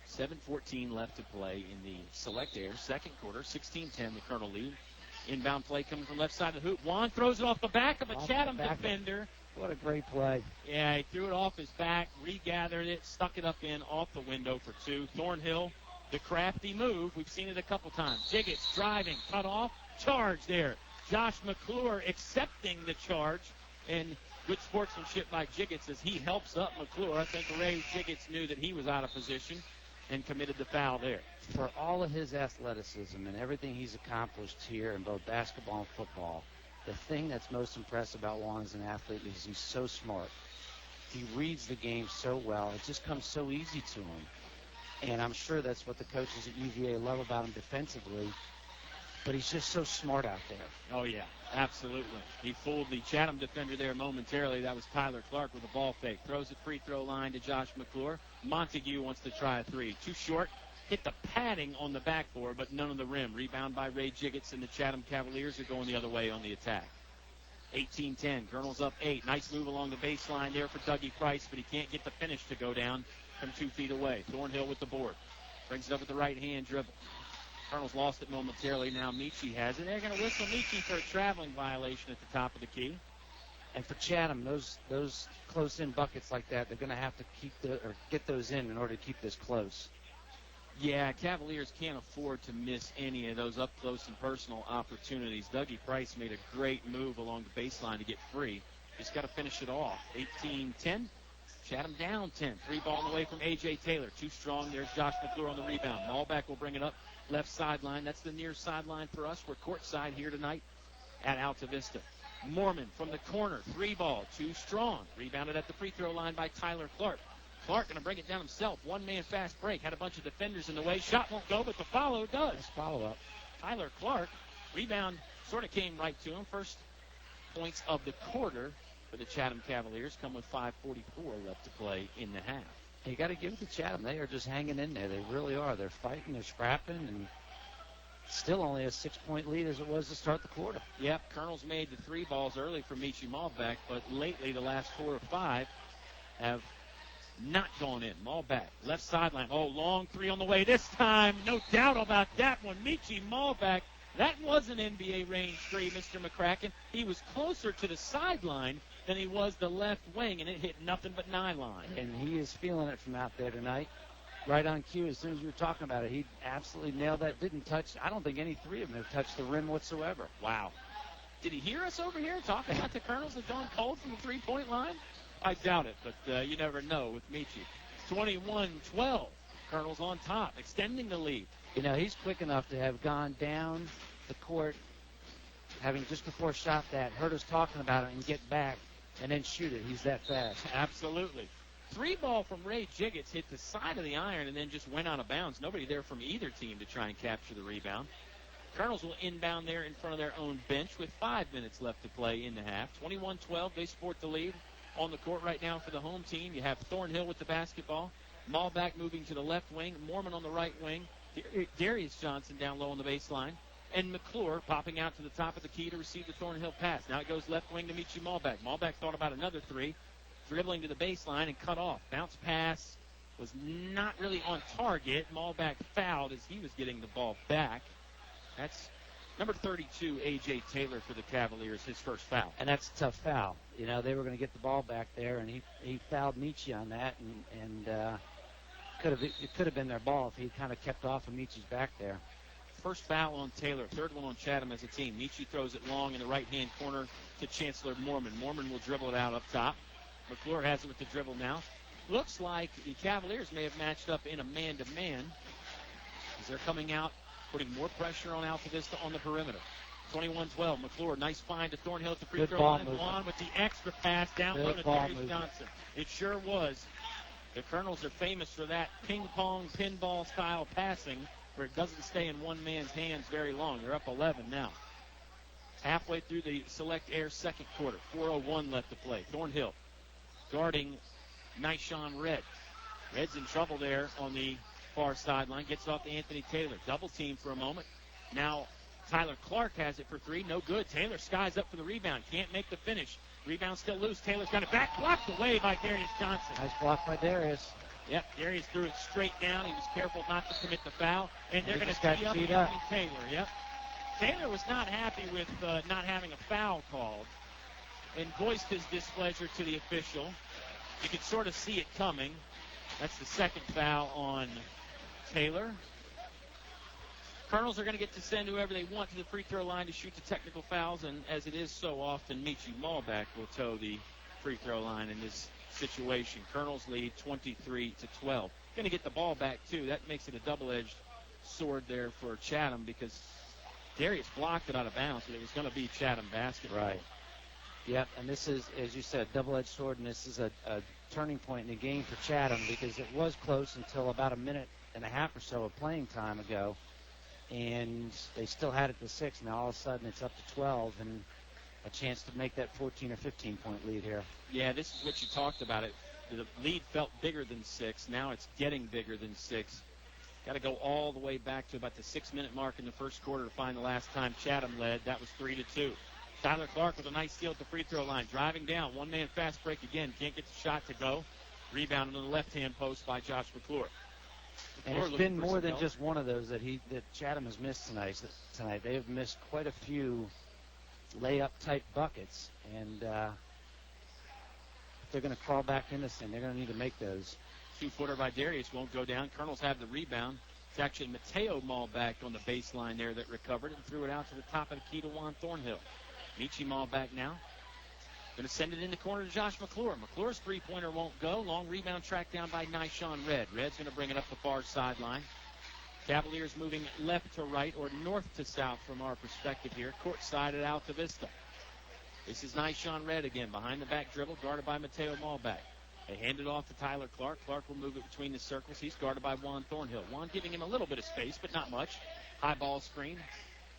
7:14 left to play in the Select Air second quarter. 16-10, the Colonel lead. Inbound play coming from left side of the hoop. Juan throws it off the back of a Chatham defender. What a great play. Yeah, he threw it off his back, regathered it, stuck it up in off the window for 2. Thornhill, the crafty move. We've seen it a couple times. Jiggins driving, cut off, charge there. Josh McClure accepting the charge, and good sportsmanship by Jiggins as he helps up McClure. I think Ray Jiggins knew that he was out of position and committed the foul there. For all of his athleticism and everything he's accomplished here in both basketball and football, the thing that's most impressive about Juan as an athlete is he's so smart. He reads the game so well. It just comes so easy to him. And I'm sure that's what the coaches at UVA love about him defensively. But he's just so smart out there. Oh, yeah, absolutely. He fooled the Chatham defender there momentarily. That was Tyler Clark with a ball fake. Throws it free throw line to Josh McClure. Montague wants to try a 3. Too short. Hit the padding on the backboard, but none of the rim. Rebound by Ray Jiggins, and the Chatham Cavaliers are going the other way on the attack. 18-10. Colonels up 8. Nice move along the baseline there for Dougie Price, but he can't get the finish to go down from 2 feet away. Thornhill with the board. Brings it up with the right-hand dribble. Colonels lost it momentarily. Now Michi has it. They're going to whistle Michi for a traveling violation at the top of the key. And for Chatham, those close-in buckets like that, they're going to have to get those in order to keep this close. Yeah, Cavaliers can't afford to miss any of those up-close and personal opportunities. Dougie Price made a great move along the baseline to get free. He's got to finish it off. 18-10. Chatham down 10. 3 ball away from A.J. Taylor. Too strong. There's Josh McClure on the rebound. Malbeck will bring it up left sideline. That's the near sideline for us. We're courtside here tonight at Altavista. Mormon from the corner, 3-ball, too strong. Rebounded at the free throw line by Tyler Clark. Clark going to bring it down himself. One-man fast break. Had a bunch of defenders in the way. Shot won't go, but the follow does. Nice follow-up. Tyler Clark, rebound sort of came right to him. First points of the quarter for the Chatham Cavaliers come with 5:44 left to play in the half. You got to give it to Chatham. They are just hanging in there. They really are. They're fighting. They're scrapping, and still only a 6-point lead as it was to start the quarter. Yep, Colonels made the 3 balls early for Michi Malbeck, but lately the last 4 or 5 have not gone in. Malbeck, left sideline. Oh, long 3 on the way this time. No doubt about that one. Michi Malbeck, that was an NBA range 3, Mr. MacCracken. He was closer to the sideline than he was the left wing, and it hit nothing but nylon. And he is feeling it from out there tonight. Right on cue, as soon as you were talking about it, he absolutely nailed that. Didn't touch, I don't think any 3 of them have touched the rim whatsoever. Wow. Did he hear us over here talking about the Colonels have gone cold from the 3-point line? I doubt it, but you never know with Michi. 21-12. Colonels on top, extending the lead. You know, he's quick enough to have gone down the court, having just before shot that, heard us talking about it and get back and then shoot it. He's that fast. Absolutely. 3-ball from Ray Jiggets hit the side of the iron and then just went out of bounds. Nobody there from either team to try and capture the rebound. Colonels will inbound there in front of their own bench with 5 minutes left to play in the half. 21-12, they sport the lead. On the court right now for the home team, you have Thornhill with the basketball. Malbeck moving to the left wing. Mormon on the right wing. Darius Johnson down low on the baseline. And McClure popping out to the top of the key to receive the Thornhill pass. Now it goes left wing to Michi Malbeck. Malbeck thought about another 3. Dribbling to the baseline and cut off. Bounce pass was not really on target. Malbeck fouled as he was getting the ball back. That's number 32, A.J. Taylor for the Cavaliers, his first foul. And that's a tough foul. You know, they were going to get the ball back there, and he fouled Michi on that, and it could have been their ball if he kind of kept off of Michi's back there. First foul on Taylor, third one on Chatham as a team. Michi throws it long in the right-hand corner to Chancellor Mormon. Mormon will dribble it out up top. McClure has it with the dribble now. Looks like the Cavaliers may have matched up in a man-to-man as they're coming out, putting more pressure on Altavista on the perimeter. 21-12, McClure, nice find to Thornhill at the free throw line. Juan with the extra pass down low to Darius Johnson. It sure was. The Colonels are famous for that ping-pong, pinball style passing where it doesn't stay in one man's hands very long. They're up 11 now. Halfway through the Select Air second quarter. 4:01 left to play. Thornhill guarding Nyshawn Red. Red's in trouble there on the far sideline. Gets off to Anthony Taylor. Double team for a moment. Now Tyler Clark has it for 3. No good. Taylor skies up for the rebound. Can't make the finish. Rebound still loose. Taylor's got it back. Blocked away by Darius Johnson. Nice block by Darius. Yep, Darius threw it straight down. He was careful not to commit the foul. And they're going to tee up Anthony Taylor. Yep. Taylor was not happy with not having a foul called and voiced his displeasure to the official. You could sort of see it coming. That's the second foul on Taylor. Colonels are going to get to send whoever they want to the free throw line to shoot the technical fouls, and as it is so often, Michi Malbeck will toe the free throw line in this situation. Colonels lead 23-12. Going to get the ball back, too. That makes it a double-edged sword there for Chatham because Darius blocked it out of bounds, but it was going to be Chatham basketball. Right. Yep, and this is, as you said, double-edged sword, and this is a turning point in the game for Chatham because it was close until about a minute and a half or so of playing time ago, and they still had it to 6. Now all of a sudden it's up to 12 and a chance to make that 14 or 15-point lead here. Yeah, this is what you talked about. It. The lead felt bigger than 6. Now it's getting bigger than 6. Got to go all the way back to about the 6-minute mark in the first quarter to find the last time Chatham led. That was 3-2. Tyler Clark with a nice steal at the free throw line. Driving down. One-man fast break again. Can't get the shot to go. Rebounded on the left-hand post by Josh McClure. And it's been more than just one of those that Chatham has missed tonight. They have missed quite a few layup-type buckets. And if they're going to crawl back in this thing, they're going to need to make those. 2-footer by Darius won't go down. Colonels have the rebound. It's actually Mateo Malbeck on the baseline there that recovered and threw it out to the top of the key to Juan Thornhill. Michi Malbeck now. Going to send it in the corner to Josh McClure. McClure's three-pointer won't go. Long rebound tracked down by Nyshawn Red. Red's going to bring it up the far sideline. Cavaliers moving left to right or north to south from our perspective here. Courtside at Altavista. This is Nyshawn Red again. Behind the back dribble, guarded by Mateo Malback. They hand it off to Tyler Clark. Clark will move it between the circles. He's guarded by Juan Thornhill. Juan giving him a little bit of space, but not much. High ball screen.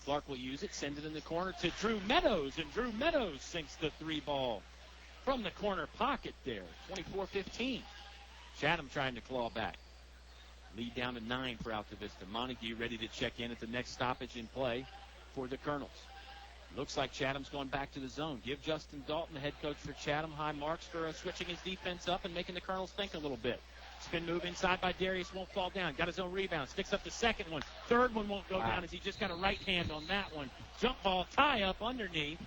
Clark will use it, send it in the corner to Drew Meadows, and Drew Meadows sinks the 3 ball from the corner pocket there. 24-15. Chatham trying to claw back. Lead down to 9 for Altavista. Montague ready to check in at the next stoppage in play for the Colonels. Looks like Chatham's going back to the zone. Give Justin Dalton, the head coach for Chatham, high marks for switching his defense up and making the Colonels think a little bit. Spin move inside by Darius, won't fall down. Got his own rebound. Sticks up the second one. Third one won't go down as he just got a right hand on that one. Jump ball, tie up underneath.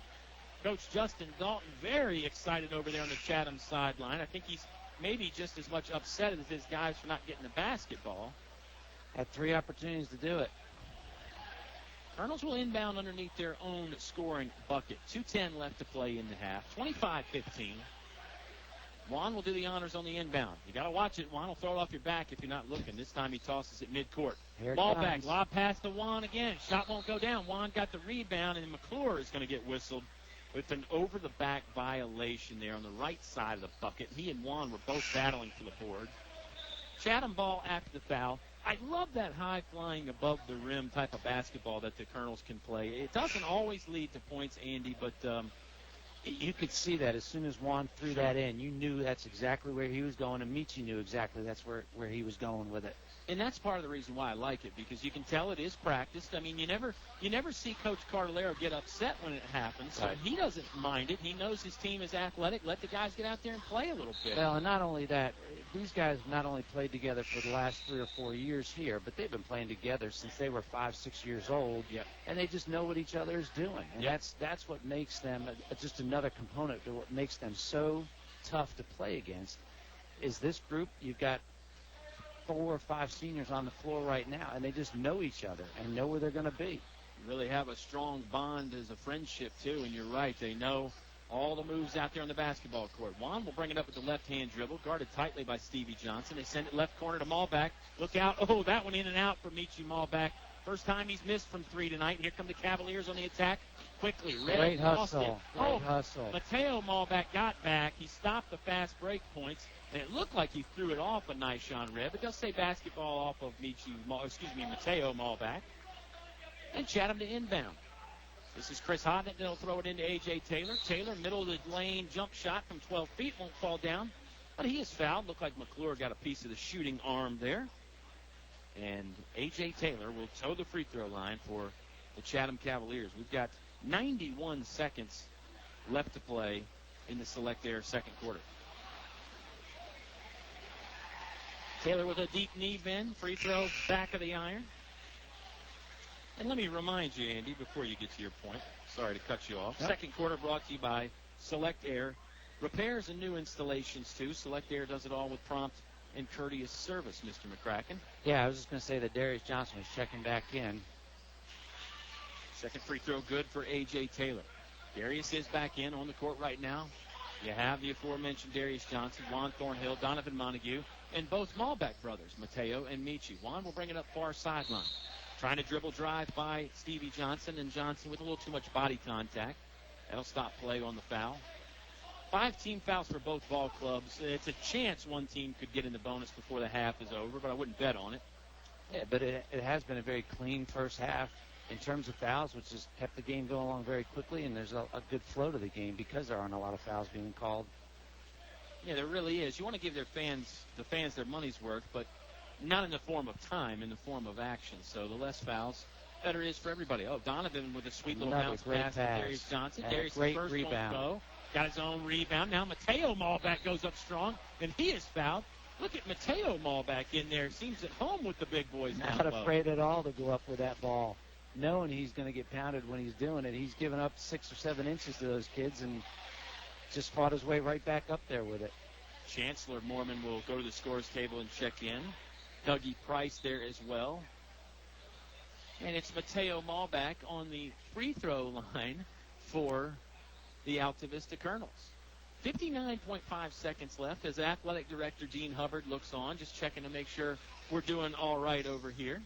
Coach Justin Dalton very excited over there on the Chatham sideline. I think he's maybe just as much upset as his guys for not getting the basketball. Had 3 opportunities to do it. Colonels will inbound underneath their own scoring bucket. 2:10 left to play in the half. 25-15. Juan will do the honors on the inbound. You got to watch it. Juan will throw it off your back if you're not looking. This time he tosses it midcourt. Ball back, lob pass to Juan again. Shot won't go down. Juan got the rebound, and McClure is going to get whistled with an over-the-back violation there on the right side of the bucket. He and Juan were both battling for the board. Chatham ball after the foul. I love that high-flying above-the-rim type of basketball that the Colonels can play. It doesn't always lead to points, Andy, but you could see that as soon as Juan threw that in. You knew that's exactly where he was going, and Michi knew exactly that's where he was going with it. And that's part of the reason why I like it, because you can tell it is practiced. I mean, you never see Coach Cardellaro get upset when it happens. So he doesn't mind it. He knows his team is athletic. Let the guys get out there and play a little bit. Well, and not only that, these guys not only played together for the last 3 or 4 years here, but they've been playing together since they were 5-6 years old. Yep. And they just know what each other is doing. And that's what makes them just another component to what makes them so tough to play against. Is this group, you've got 4 or 5 seniors on the floor right now, and they just know each other and know where they're going to be. You really have a strong bond as a friendship, too, and you're right. They know all the moves out there on the basketball court. Juan will bring it up with the left-hand dribble, guarded tightly by Stevie Johnson. They send it left corner to Malback. Look out. Oh, that one in and out for Michi Malback. First time he's missed from 3 tonight. Here come the Cavaliers on the attack. Quickly, Red Great lost hustle. it. Great hustle. Mateo Malback got back. He stopped the fast break points, and it looked like he threw it off of Nyshawn Red, but they'll say basketball off of Mateo Malback. And Chatham to inbound. This is Chris Hodnett. They'll throw it into A.J. Taylor. Taylor, middle of the lane, jump shot from 12 feet. Won't fall down, but he is fouled. Looked like McClure got a piece of the shooting arm there. And A.J. Taylor will toe the free throw line for the Chatham Cavaliers. We've got 91 seconds left to play in the Select Air second quarter. Taylor with a deep knee bend. Free throw back of the iron. And let me remind you, Andy, before you get to your point, sorry to cut you off. Yep. Second quarter brought to you by Select Air. Repairs and new installations, too. Select Air does it all with prompt and courteous service, Mr. MacCracken. Yeah, I was just going to say that Darius Johnson was checking back in. Second free throw good for A.J. Taylor. Darius is back in on the court right now. You have the aforementioned Darius Johnson, Juan Thornhill, Donovan Montague, and both Malback brothers, Mateo and Michi. Juan will bring it up far sideline. Trying to dribble drive by Stevie Johnson, and Johnson with a little too much body contact. That'll stop play on the foul. 5 team fouls for both ball clubs. It's a chance one team could get in the bonus before the half is over, but I wouldn't bet on it. Yeah, but it has been a very clean first half in terms of fouls, which has kept the game going along very quickly, and there's a good flow to the game because there aren't a lot of fouls being called. Yeah, there really is. You want to give the fans their money's worth, but not in the form of time, in the form of action. So the less fouls, better it is for everybody. Oh, Donovan with a sweet little bounce pass to Darius Johnson. Darius' great first rebound. won't go. Got his own rebound. Now Mateo Malback goes up strong, and he is fouled. Look at Mateo Malback in there. Seems at home with the big boys. Not afraid at all to go up with that ball, knowing he's going to get pounded when he's doing it. He's given up 6 or 7 inches to those kids and just fought his way right back up there with it. Chancellor Mormon will go to the scores table and check in. Dougie Price there as well. And it's Mateo Malback on the free throw line for the Altavista Colonels. 59.5 seconds left as Athletic Director Dean Hubbard looks on, just checking to make sure we're doing all right over here.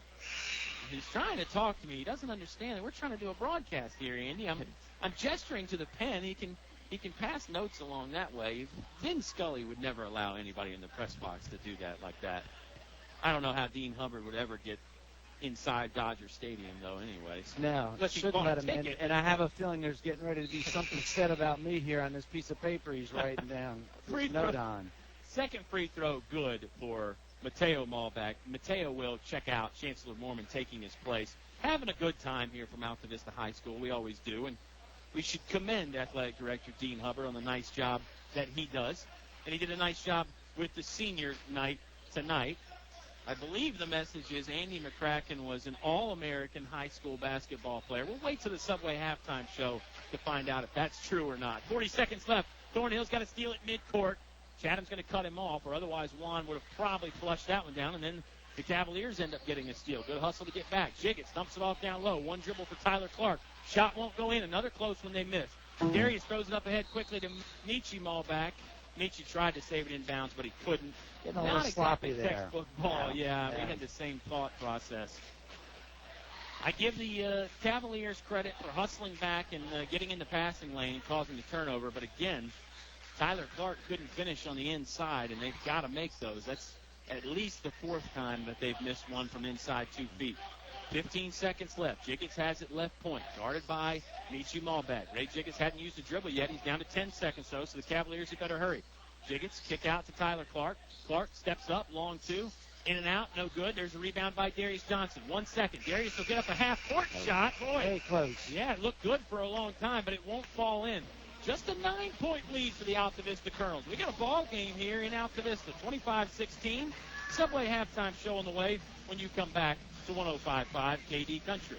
He's trying to talk to me. He doesn't understand that we're trying to do a broadcast here, Andy. I'm gesturing to the pen. He can pass notes along that way. Vin Scully would never allow anybody in the press box to do that like that. I don't know how Dean Hubbard would ever get inside Dodger Stadium, though, anyways. No, Unless he shouldn't bought let a him. ticket. And I have a feeling there's getting ready to be something said about me here on this piece of paper he's writing down. Free His note throw. on. Second free throw good for Mateo Malbeck. Mateo will check out. Chancellor Mormon taking his place. Having a good time here from Altavista High School. We always do. And we should commend Athletic Director Dean Hubbard on the nice job that he does. And he did a nice job with the senior night tonight. I believe the message is Andy MacCracken was an All-American high school basketball player. We'll wait till the Subway halftime show to find out if that's true or not. 40 seconds left. Thornhill's got to steal it midcourt. Chatham's going to cut him off, or otherwise Juan would have probably flushed that one down, and then the Cavaliers end up getting a steal. Good hustle to get back. Jiggets dumps it off down low. One dribble for Tyler Clark. Shot won't go in. Another close one they miss. Darius throws it up ahead quickly to Nietzsche Malbeck. Nietzsche tried to save it in bounds, but he couldn't. Getting a little Not sloppy exactly there. textbook ball. Yeah, we had the same thought process. I give the Cavaliers credit for hustling back and getting in the passing lane and causing the turnover. But again, Tyler Clark couldn't finish on the inside, and they've got to make those. That's at least the fourth time that they've missed one from inside 2 feet. 15 seconds left. Jiggets has it left point, guarded by Nietzsche Malbeck. Ray Jiggets hadn't used a dribble yet. He's down to 10 seconds, though, so the Cavaliers had better hurry. Jiggets kick out to Tyler Clark. Clark steps up, long two. In and out, no good. There's a rebound by Darius Johnson. 1 second. Darius will get up a half-court shot. Boy. Very close. Yeah, it looked good for a long time, but it won't fall in. Just a 9-point lead for the Altavista Colonels. We got a ball game here in Altavista, 25-16. Subway halftime show on the way when you come back to 105.5 KD Country.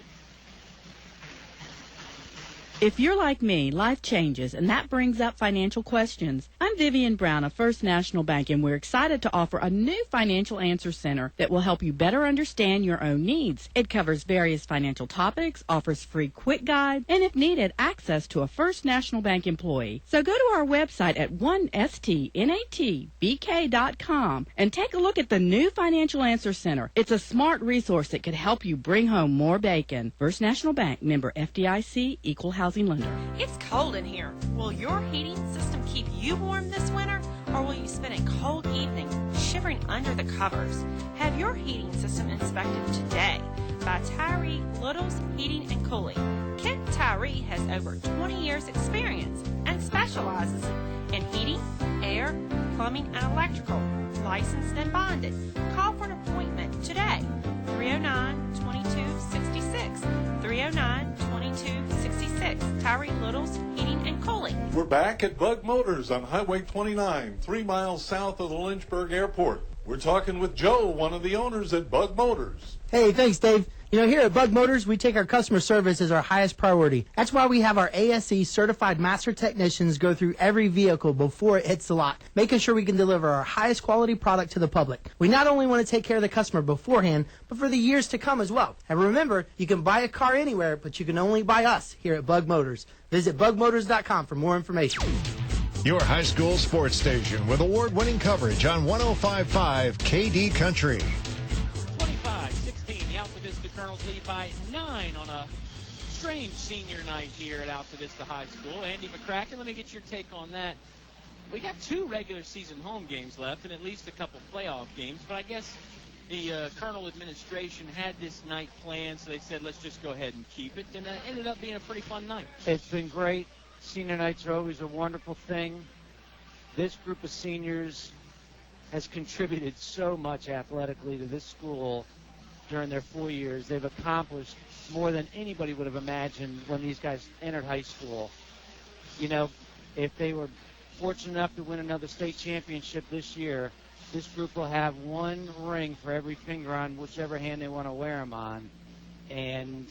If you're like me, life changes, and that brings up financial questions. I'm Vivian Brown of First National Bank, and we're excited to offer a new financial answer center that will help you better understand your own needs. It covers various financial topics, offers free quick guides, and if needed, access to a First National Bank employee. So go to our website at 1stnatbk.com and take a look at the new Financial Answer Center. It's a smart resource that could help you bring home more bacon. First National Bank, member FDIC, equal housing lender. It's cold in here. Will your heating system keep you warm this winter, or will you spend a cold evening shivering under the covers? Have your heating system inspected today by Tyree Little's Heating and Cooling. Kent Tyree has over 20 years experience and specializes in heating, air, plumbing, and electrical. Licensed and bonded. Call for an appointment today. 309-2266. 309-2266. Tyree Little's Heating and Cooling. We're back at Bug Motors on Highway 29, 3 miles south of the Lynchburg Airport. We're talking with Joe, one of the owners at Bug Motors. Hey, thanks, Dave. You know, here at Bug Motors, we take our customer service as our highest priority. That's why we have our ASE certified master technicians go through every vehicle before it hits the lot, making sure we can deliver our highest quality product to the public. We not only want to take care of the customer beforehand, but for the years to come as well. And remember, you can buy a car anywhere, but you can only buy us here at Bug Motors. Visit bugmotors.com for more information. Your high school sports station with award-winning coverage on 105.5 KD Country. 25-16, the Altavista Colonels lead by 9 on a strange senior night here at Altavista High School. Andy MacCracken, let me get your take on that. We got 2 regular season home games left and at least a couple playoff games, but I guess the Colonel administration had this night planned, so they said, let's just go ahead and keep it, and it ended up being a pretty fun night. It's been great. Senior nights are always a wonderful thing. This group of seniors has contributed so much athletically to this school during their 4 years. They've accomplished more than anybody would have imagined when these guys entered high school. You know, if they were fortunate enough to win another state championship this year, this group will have 1 ring for every finger on whichever hand they want to wear them on. And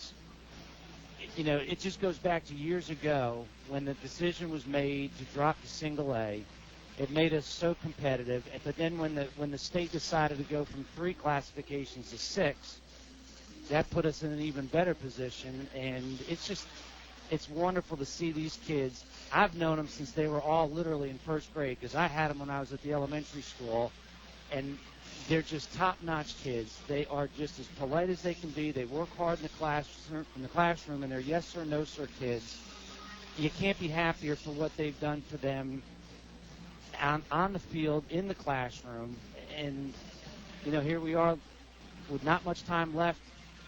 you know, it just goes back to years ago when the decision was made to drop to single A. It made us so competitive. But then when the state decided to go from 3 classifications to 6, that put us in an even better position. And it's wonderful to see these kids. I've known them since they were all literally in first grade because I had them when I was at the elementary school. and they're just top-notch kids. They are just as polite as they can be. They work hard in the classroom, and they're yes sir, no sir kids. You can't be happier for what they've done for them on the field, in the classroom, and here we are with not much time left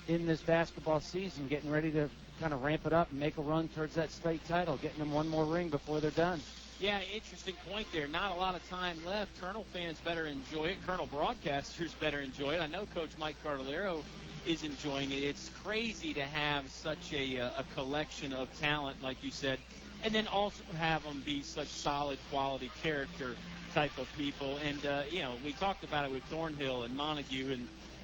in this basketball season, getting ready to kind of ramp it up and make a run towards that state title, getting them one more ring before they're done. Yeah, interesting point there. Not a lot of time left. Colonel fans better enjoy it. Colonel broadcasters better enjoy it. I know Coach Mike Cardellaro is enjoying it. It's crazy to have such a collection of talent, like you said, and then also have them be such solid quality character type of people. And, we talked about it with Thornhill and Montague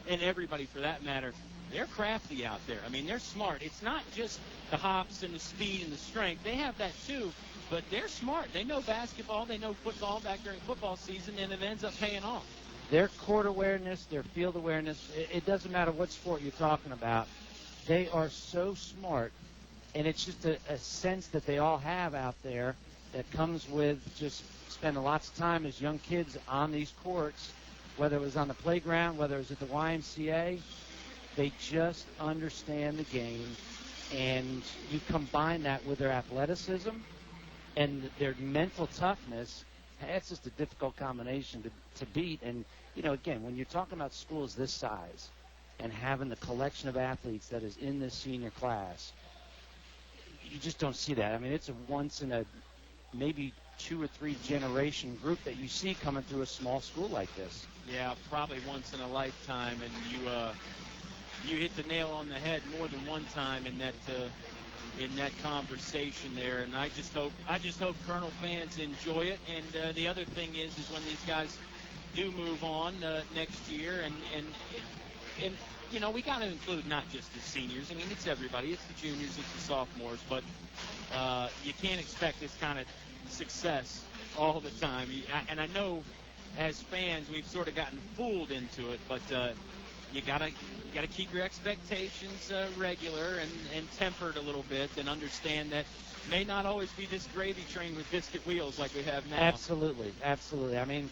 and everybody for that matter. They're crafty out there. I mean, they're smart. It's not just the hops and the speed and the strength. They have that too, but they're smart. They know basketball. They know football back during football season, and it ends up paying off. Their court awareness, their field awareness, it doesn't matter what sport you're talking about. They are so smart, and it's just a sense that they all have out there that comes with just spending lots of time as young kids on these courts, whether it was on the playground, whether it was at the YMCA. They just understand the game, and you combine that with their athleticism and their mental toughness. It's just a difficult combination to beat. And, again, when you're talking about schools this size and having the collection of athletes that is in this senior class, you just don't see that. I mean, it's a once in a maybe 2 or 3 generation group that you see coming through a small school like this. Yeah, probably once in a lifetime, and you hit the nail on the head more than one time in that conversation there. And I just hope Colonel fans enjoy it. And the other thing is when these guys do move on next year, and we got to include not just the seniors. I mean, it's everybody. It's the juniors, it's the sophomores. But you can't expect this kind of success all the time. And I know as fans we've sort of gotten fooled into it, but you gotta keep your expectations regular and tempered a little bit, and understand that may not always be this gravy train with biscuit wheels like we have now. Absolutely. I mean,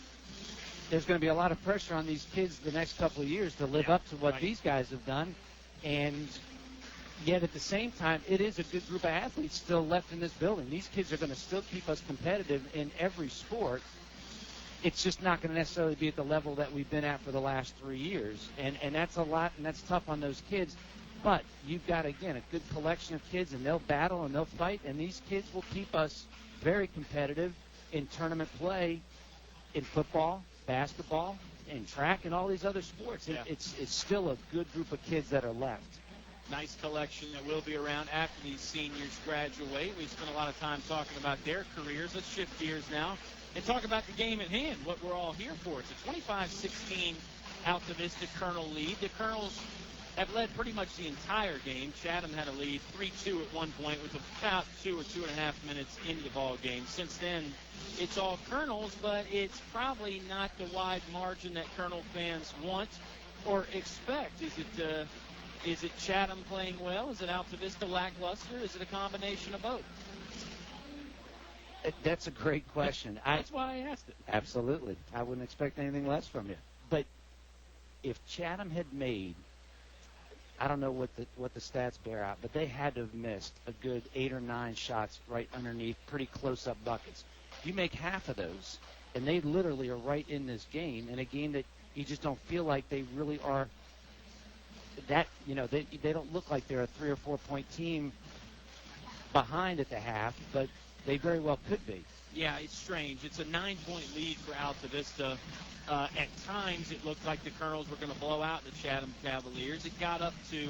there's going to be a lot of pressure on these kids the next couple of years to live up to what these guys have done, and yet at the same time, it is a good group of athletes still left in this building. These kids are going to still keep us competitive in every sport. It's just not going to necessarily be at the level that we've been at for the last 3 years. And that's a lot, and that's tough on those kids. But you've got, again, a good collection of kids, and they'll battle and they'll fight, and these kids will keep us very competitive in tournament play, in football, basketball, in track, and all these other sports. Yeah. It's still a good group of kids that are left. Nice collection that will be around after these seniors graduate. We spent a lot of time talking about their careers. Let's shift gears now and talk about the game at hand, what we're all here for. It's a 25-16 Altavista Colonel lead. The Colonels have led pretty much the entire game. Chatham had a lead 3-2 at one point with about 2 or 2.5 minutes into the ball game. Since then, it's all Colonels, but it's probably not the wide margin that Colonel fans want or expect. Is it Chatham playing well? Is it Altavista lackluster? Is it a combination of both? That's a great question. That's why I asked it. Absolutely. I wouldn't expect anything less from you. But if Chatham had made, I don't know what the stats bear out, but they had to have missed a good 8 or 9 shots right underneath pretty close-up buckets. You make half of those, and they literally are right in this game, in a game that you just don't feel like they really are that, they don't look like they're a 3 or 4 point team behind at the half, but they very well could be. Yeah, it's strange. It's a 9-point lead for Altavista. At times, it looked like the Colonels were going to blow out the Chatham Cavaliers. It got up to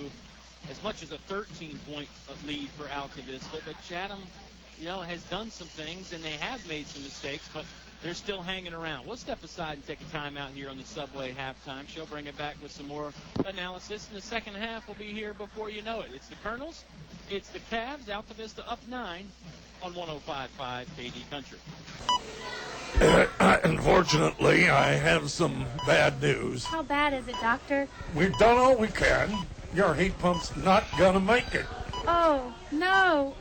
as much as a 13-point lead for Altavista. But Chatham, has done some things, and they have made some mistakes, but they're still hanging around. We'll step aside and take a time out here on the Subway halftime. She'll bring it back with some more analysis, and the second half will be here before you know it. It's the Colonels, it's the Cavs, Altavista up 9 on 105.5 KD Country. Unfortunately, I have some bad news. How bad is it, Doctor? We've done all we can. Your heat pump's not gonna make it. Oh, no.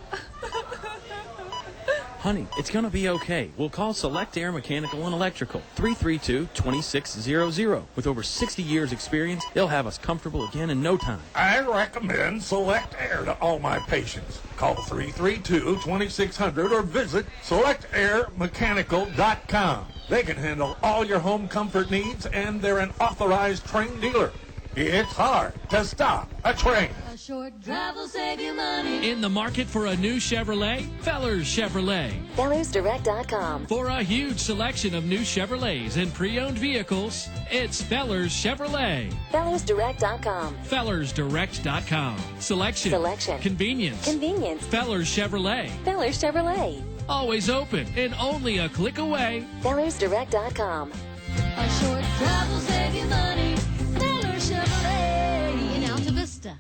Honey, it's going to be okay. We'll call Select Air Mechanical and Electrical, 332-2600. With over 60 years experience, they'll have us comfortable again in no time. I recommend Select Air to all my patients. Call 332-2600 or visit selectairmechanical.com. They can handle all your home comfort needs, and they're an authorized trained dealer. It's hard to stop a train. A short drive will save you money. In the market for a new Chevrolet? Fellers Chevrolet. FellersDirect.com. For a huge selection of new Chevrolets and pre-owned vehicles, it's Fellers Chevrolet. FellersDirect.com. FellersDirect.com. Selection. Convenience. Fellers Chevrolet. Fellers Chevrolet. Always open and only a click away. FellersDirect.com. A short drive will save you money. Fellers Chevrolet in Altavista.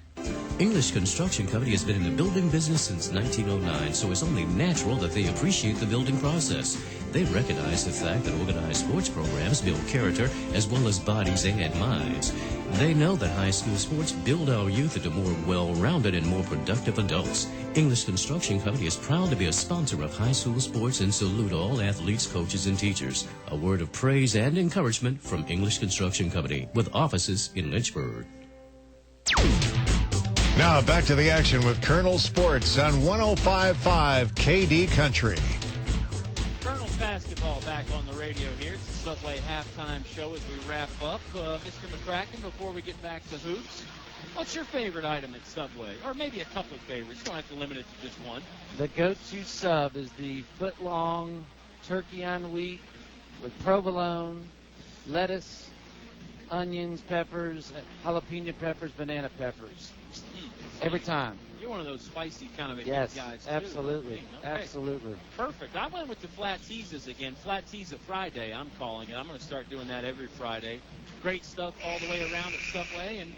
English Construction Company has been in the building business since 1909, so it's only natural that they appreciate the building process. They recognize the fact that organized sports programs build character as well as bodies and minds. They know that high school sports build our youth into more well-rounded and more productive adults. English Construction Company is proud to be a sponsor of high school sports and salute all athletes, coaches, and teachers. A word of praise and encouragement from English Construction Company with offices in Lynchburg. Now back to the action with Colonel Sports on 105.5 KD Country. Colonel's basketball back on the radio here. It's the Subway halftime show as we wrap up. Mr. MacCracken, before we get back to hoops, what's your favorite item at Subway? Or maybe a couple of favorites. You don't have to limit it to just one. The go-to sub is the foot-long turkey on wheat with provolone, lettuce, onions, peppers, jalapeno peppers, banana peppers. Every time. You're one of those spicy kind of yes, guys, too. absolutely. Okay. Absolutely. Perfect. I went with the Flat Teasers again. Flat Teaser Friday, I'm calling it. I'm going to start doing that every Friday. Great stuff all the way around at Subway. And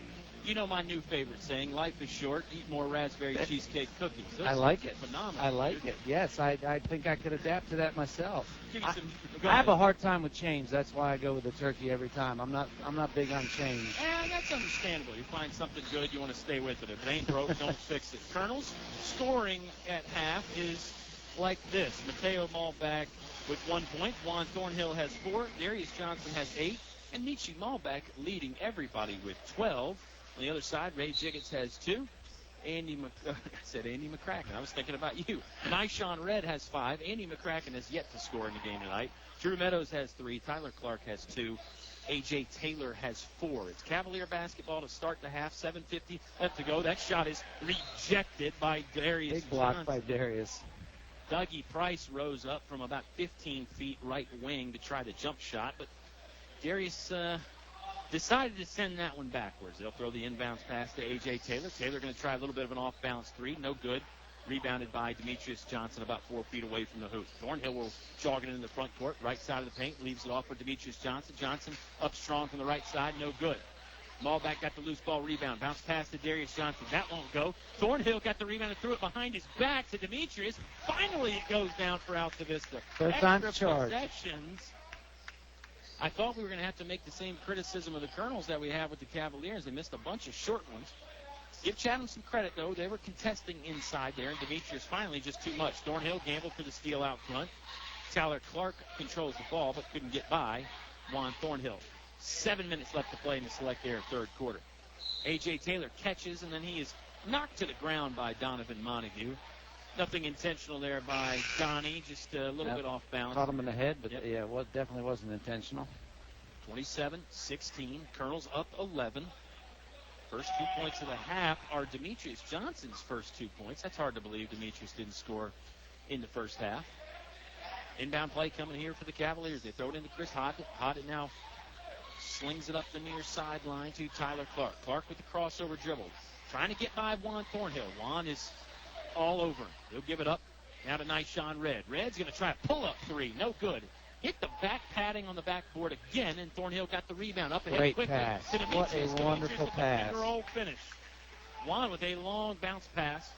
you know my new favorite saying, life is short, eat more raspberry cheesecake cookies. Those I like it. Phenomenal. I like it. Yes, I think I could adapt to that myself. Give me some, I have a hard time with change. That's why I go with the turkey every time. I'm not big on change. And that's understandable. You find something good, you want to stay with it. If it ain't broke, don't fix it. Colonel's scoring at half is like this. Mateo Malback with 1 point. Juan Thornhill has 4. Darius Johnson has 8. And Nietzsche Malback leading everybody with 12. On the other side, Ray Jiggets has 2. Andy MacCracken. I was thinking about you. Nyshawn Red has 5. Andy MacCracken has yet to score in the game tonight. Drew Meadows has 3. Tyler Clark has 2. A.J. Taylor has 4. It's Cavalier basketball to start the half. 7:50 left to go. That shot is rejected by Darius Big block Johnson. by Darius. Dougie Price rose up from about 15 feet right wing to try the jump shot, but Darius decided to send that one backwards. They'll throw the inbounds pass to A.J. Taylor. Taylor going to try a little bit of an off-balance 3. No good. Rebounded by Demetrius Johnson about 4 feet away from the hoop. Thornhill will jog it in the front court, right side of the paint, leaves it off for Demetrius Johnson. Johnson up strong from the right side, no good. Malback got the loose ball rebound. Bounce pass to Darius Johnson. That won't go. Thornhill got the rebound and threw it behind his back to Demetrius. Finally, it goes down for Altavista. Third time Extra charge. possessions. I thought we were going to have to make the same criticism of the Colonels that we have with the Cavaliers. They missed a bunch of short ones. Give Chatham some credit, though. They were contesting inside there, and Demetrius finally just too much. Thornhill gambled for the steal out front. Tyler Clark controls the ball, but couldn't get by Juan Thornhill. 7 minutes left to play in the Select Air third quarter. A.J. Taylor catches, and then he is knocked to the ground by Donovan Montague. Nothing intentional there by Donnie, just a little bit off balance. Caught him in the head, but yeah, it definitely wasn't intentional. 27-16. Colonels up 11. First 2 points of the half are Demetrius Johnson's first 2 points. That's hard to believe Demetrius didn't score in the first half. Inbound play coming here for the Cavaliers. They throw it into Chris Hoddett. Hoddett now slings it up the near sideline to Tyler Clark. Clark with the crossover dribble. Trying to get by Juan Thornhill. Juan is all over him. He'll give it up. Now to Nyshawn Red. Red's going to try a pull-up 3. No good. Hit the back padding on the backboard again, and Thornhill got the rebound up ahead Great quickly. pass. To What a Demetrius. wonderful pass. Roll finish. Juan with a long bounce pass.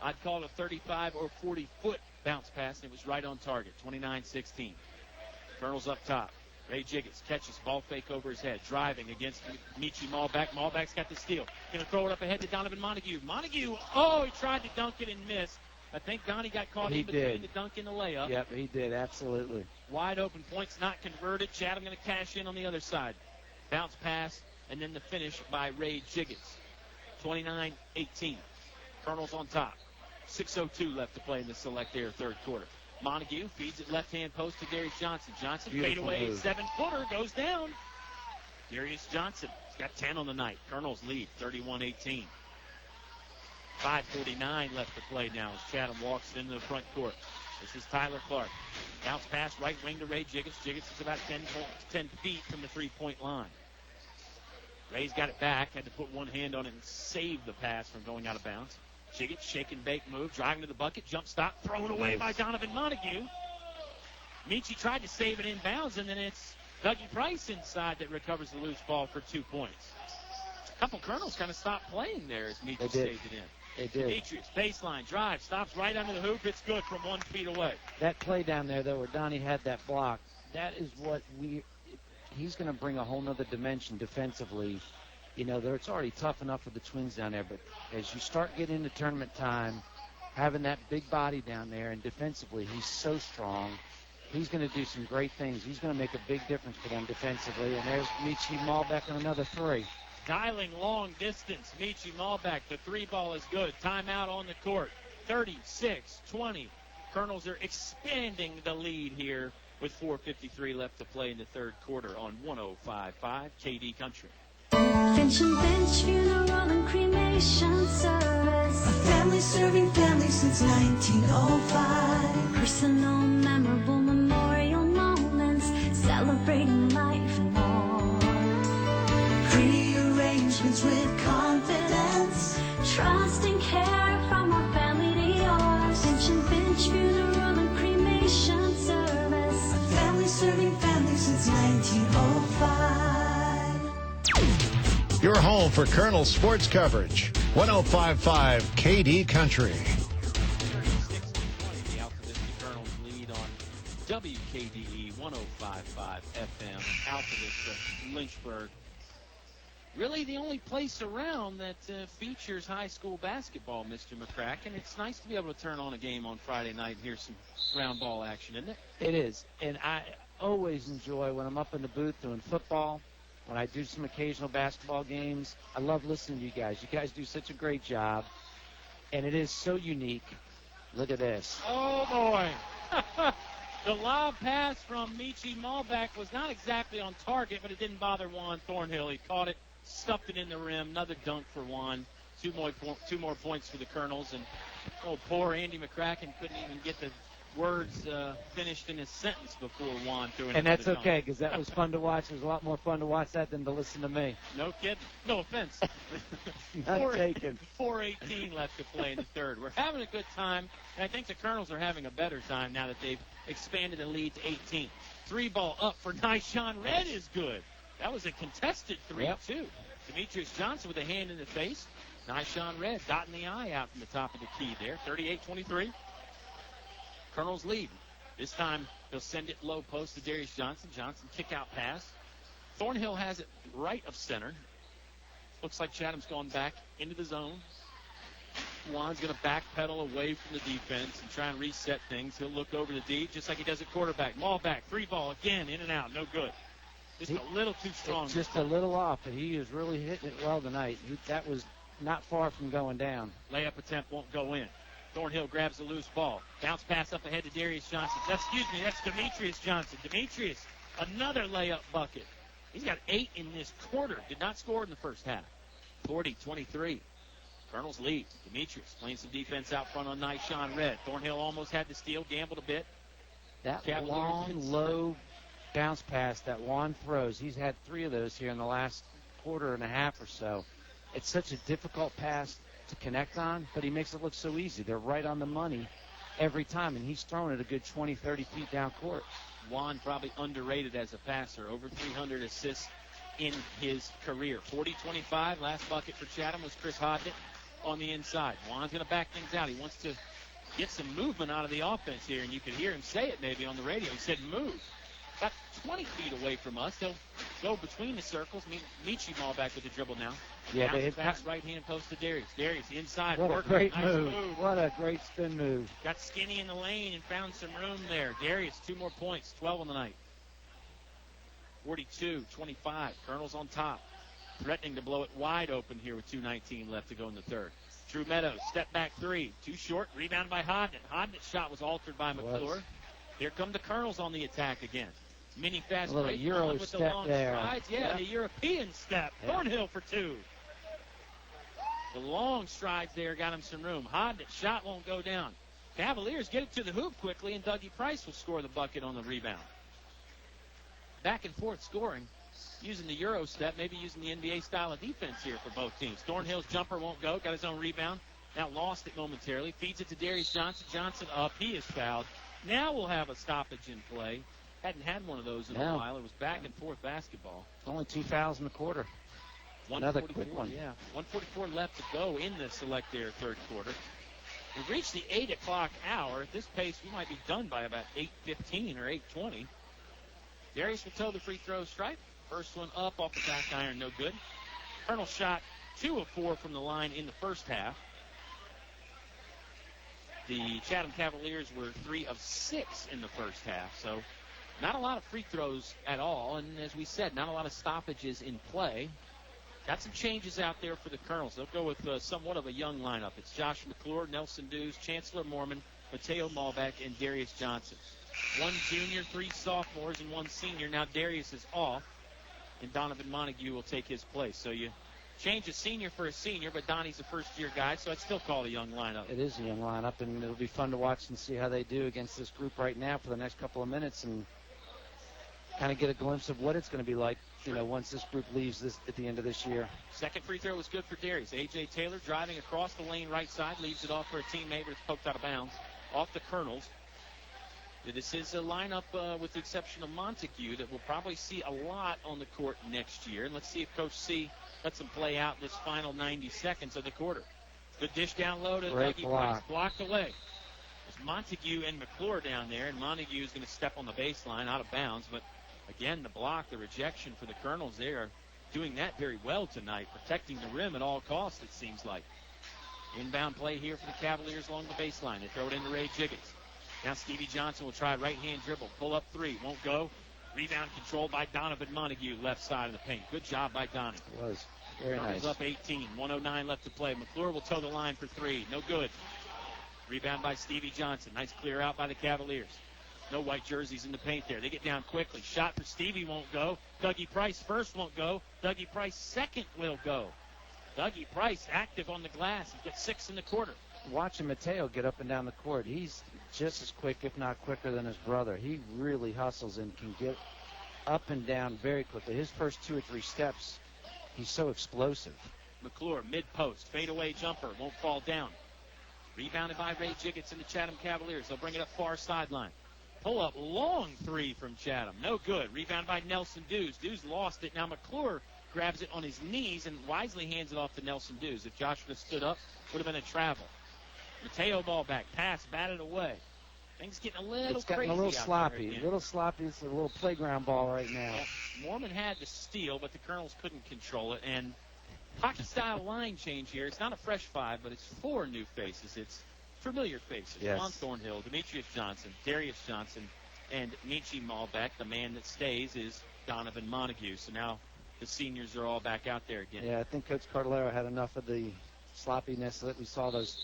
I'd call it a 35 or 40-foot bounce pass, and it was right on target. 29-16. Colonel's up top. Ray Jiggets catches, ball fake over his head, driving against Nietzsche Malback. Malback's got the steal. Going to throw it up ahead to Donovan Montague. Montague, he tried to dunk it and missed. I think Donnie got caught He in between did. the dunk and the layup. Yep, he did, absolutely. Wide open points not converted. Chatham going to cash in on the other side. Bounce pass, and then the finish by Ray Jiggets. 29-18. Colonels on top. 6:02 left to play in the Select Air third quarter. Montague feeds it left-hand post to Darius Johnson. Johnson fade Beautiful away, move. 7-footer, goes down. Darius Johnson has got 10 on the night. Colonels lead, 31-18. 5:49 left to play now as Chatham walks into the front court. This is Tyler Clark. Bounce pass right wing to Ray Jiggets. Jiggets is about 10 feet from the three-point line. Ray's got it back. Had to put one hand on it and save the pass from going out of bounds. Jiggets, shake and bake move, driving to the bucket, jump stop, thrown away by Donovan Montague. Michi tried to save it in bounds, and then it's Dougie Price inside that recovers the loose ball for 2 points. A couple Colonels kind of stopped playing there as Michi saved it in. They did. Demetrius, baseline, drive, stops right under the hoop. It's good from 1 feet away. That play down there, though, where Donnie had that block, that is what he's going to bring a whole nother dimension defensively. You know, it's already tough enough for the Twins down there, but as you start getting into tournament time, having that big body down there, and defensively, he's so strong. He's going to do some great things. He's going to make a big difference for them defensively. And there's Michi Malbeck on another three. Dialing long distance. Michi Malbeck, the three ball is good. Timeout on the court. 36-20. Colonels are expanding the lead here with 4:53 left to play in the third quarter on 105.5 KD Country. Finch and Finch Funeral and Cremation Service. A family serving family since 1905. Personal, memorable memorial moments, celebrating life and more. Pre-arrangements with confidence, trust and care from our family to yours. Finch and Finch Funeral and Cremation Service. A family serving family since 1905. Your home for Colonel sports coverage. 105.5 KD Country. 36-20, the Altavista Colonels lead on WKDE 105.5 FM. Altavista, Lynchburg. Really the only place around that features high school basketball, Mr. MacCracken. It's nice to be able to turn on a game on Friday night and hear some round ball action, isn't it? It is. And I always enjoy when I'm up in the booth doing football, when I do some occasional basketball games. I love listening to you guys. You guys do such a great job. And it is so unique. Look at this. Oh, boy. The lob pass from Michi Malbeck was not exactly on target, but it didn't bother Juan Thornhill. He caught it, stuffed it in the rim. Another dunk for Juan. Two more points for the Colonels. And, oh, poor Andy MacCracken couldn't even get the words finished in his sentence before Juan threw it. And that's okay, because that was fun to watch. It was a lot more fun to watch that than to listen to me. No kidding. No offense. Not taken. 4:18 left to play in the third. We're having a good time, and I think the Colonels are having a better time now that they've expanded the lead to 18. Three ball up for Nyshawn Red is good. That was a contested three, too. Demetrius Johnson with a hand in the face. Nyshawn Red dotting the I out from the top of the key there. 38-23. Colonels lead. This time he'll send it low post to Darius Johnson. Johnson kick out pass. Thornhill has it right of center. Looks like Chatham's gone back into the zone. Juan's going to backpedal away from the defense and try and reset things. He'll look over the D just like he does at quarterback. Ball back, three ball again, in and out, no good. Just a little too strong. Just a little off, but he is really hitting it well tonight. That was not far from going down. Layup attempt won't go in. Thornhill grabs the loose ball. Bounce pass up ahead to Darius Johnson. That's Demetrius Johnson. Demetrius, another layup bucket. He's got 8 in this quarter. Did not score in the first half. 40-23. Colonels lead. Demetrius playing some defense out front on Nyshawn Red. Thornhill almost had the steal, gambled a bit. That long, low bounce pass that Juan throws, he's had 3 of those here in the last quarter and a half or so. It's such a difficult pass to connect on, but he makes it look so easy. They're right on the money every time, and he's throwing it a good 20, 30 feet down court. Juan probably underrated as a passer. Over 300 assists in his career. 40-25. Last bucket for Chatham was Chris Hodnett on the inside. Juan's going to back things out. He wants to get some movement out of the offense here, and you could hear him say it maybe on the radio. He said move. about 20 feet away from us. They'll go between the circles. Michi ball back with the dribble now. Yeah, Bounce pass right hand post to Darius. Darius inside. What a working. great Nice move. What a great spin move. Got skinny in the lane and found some room there. Darius, 2 more points, 12 on the night. 42-25. Colonel's on top. Threatening to blow it wide open here with 2:19 left to go in the third. Drew Meadows, step back 3. Too short. Rebound by Hodnett. Hodnett's shot was altered by McClure. Here come the Colonels on the attack again. Mini fast A little break Euro with the step long there. strides. Yeah, Yeah. the European step. Yeah. Thornhill for 2. The long strides there got him some room. Hodnett's shot won't go down. Cavaliers get it to the hoop quickly, and Dougie Price will score the bucket on the rebound. Back and forth scoring. Using the Euro step, maybe using the NBA style of defense here for both teams. Thornhill's jumper won't go. Got his own rebound. Now lost it momentarily. Feeds it to Darius Johnson. Johnson up. He is fouled. Now we'll have a stoppage in play. Hadn't had one of those in a while. It was back and forth basketball. Only 2 fouls in the quarter. Another quick one. Yeah, 1:44 left to go in the Select Air third quarter. We've reached the 8 o'clock hour. At this pace, we might be done by about 8:15 or 8:20. Darius will toe the free throw stripe. First one up off the back iron, no good. Colonel shot 2 of 4 from the line in the first half. The Chatham Cavaliers were 3 of 6 in the first half, so not a lot of free throws at all, and as we said, not a lot of stoppages in play. Got some changes out there for the Colonels. They'll go with somewhat of a young lineup. It's Josh McClure, Nelson Dews, Chancellor Mormon, Mateo Malbeck, and Darius Johnson. 1 junior, 3 sophomores, and 1 senior. Now Darius is off, and Donovan Montague will take his place. So you change a senior for a senior, but Donnie's a first-year guy, so I'd still call it a young lineup. It is a young lineup, and it'll be fun to watch and see how they do against this group right now for the next couple of minutes and kind of get a glimpse of what it's going to be like, once this group leaves this at the end of this year. Second free throw was good for Darius. A.J. Taylor driving across the lane right side, leaves it off for a teammate, but it's poked out of bounds. Off the Colonels. This is a lineup, with the exception of Montague, that we'll probably see a lot on the court next year. And let's see if Coach C lets them play out this final 90 seconds of the quarter. Good dish down low to Great Dougie block. Price. Blocked away. There's Montague and McClure down there, and Montague is going to step on the baseline out of bounds. But, again, the block, the rejection for the Colonels, they are doing that very well tonight, protecting the rim at all costs, it seems like. Inbound play here for the Cavaliers along the baseline. They throw it into Ray Jiggets. Now Stevie Johnson will try right-hand dribble. Pull up 3. Won't go. Rebound controlled by Donovan Montague, left side of the paint. Good job by Donnie. It was very nice. Up 18. 1:09 left to play. McClure will toe the line for 3. No good. Rebound by Stevie Johnson. Nice clear out by the Cavaliers. No white jerseys in the paint there. They get down quickly. Shot for Stevie won't go. Dougie Price first won't go. Dougie Price second will go. Dougie Price active on the glass. He's got 6 in the quarter. Watching Mateo get up and down the court, he's just as quick, if not quicker, than his brother. He really hustles and can get up and down very quickly. His first 2 or 3 steps, he's so explosive. McClure, mid-post, fadeaway jumper, won't fall down. Rebounded by Ray Jiggets and the Chatham Cavaliers. They'll bring it up far sideline. Pull up long 3 from Chatham. No good. Rebound by Nelson Dews. Dews lost it. Now McClure grabs it on his knees and wisely hands it off to Nelson Dews. If Josh would have stood up, would have been a travel. Mateo ball back. Pass batted away. Things getting a little It's gotten crazy a little out there sloppy. again. A little sloppy. It's a little playground ball right now. Yeah, Mormon had the steal, but the Colonels couldn't control it. And hockey-style line change here. It's not a fresh 5, but it's 4 new faces. It's familiar faces. Yes. Ron Thornhill, Demetrius Johnson, Darius Johnson, and Michi Malbeck. The man that stays is Donovan Montague. So now the seniors are all back out there again. Yeah, I think Coach Cardellaro had enough of the sloppiness that we saw. Those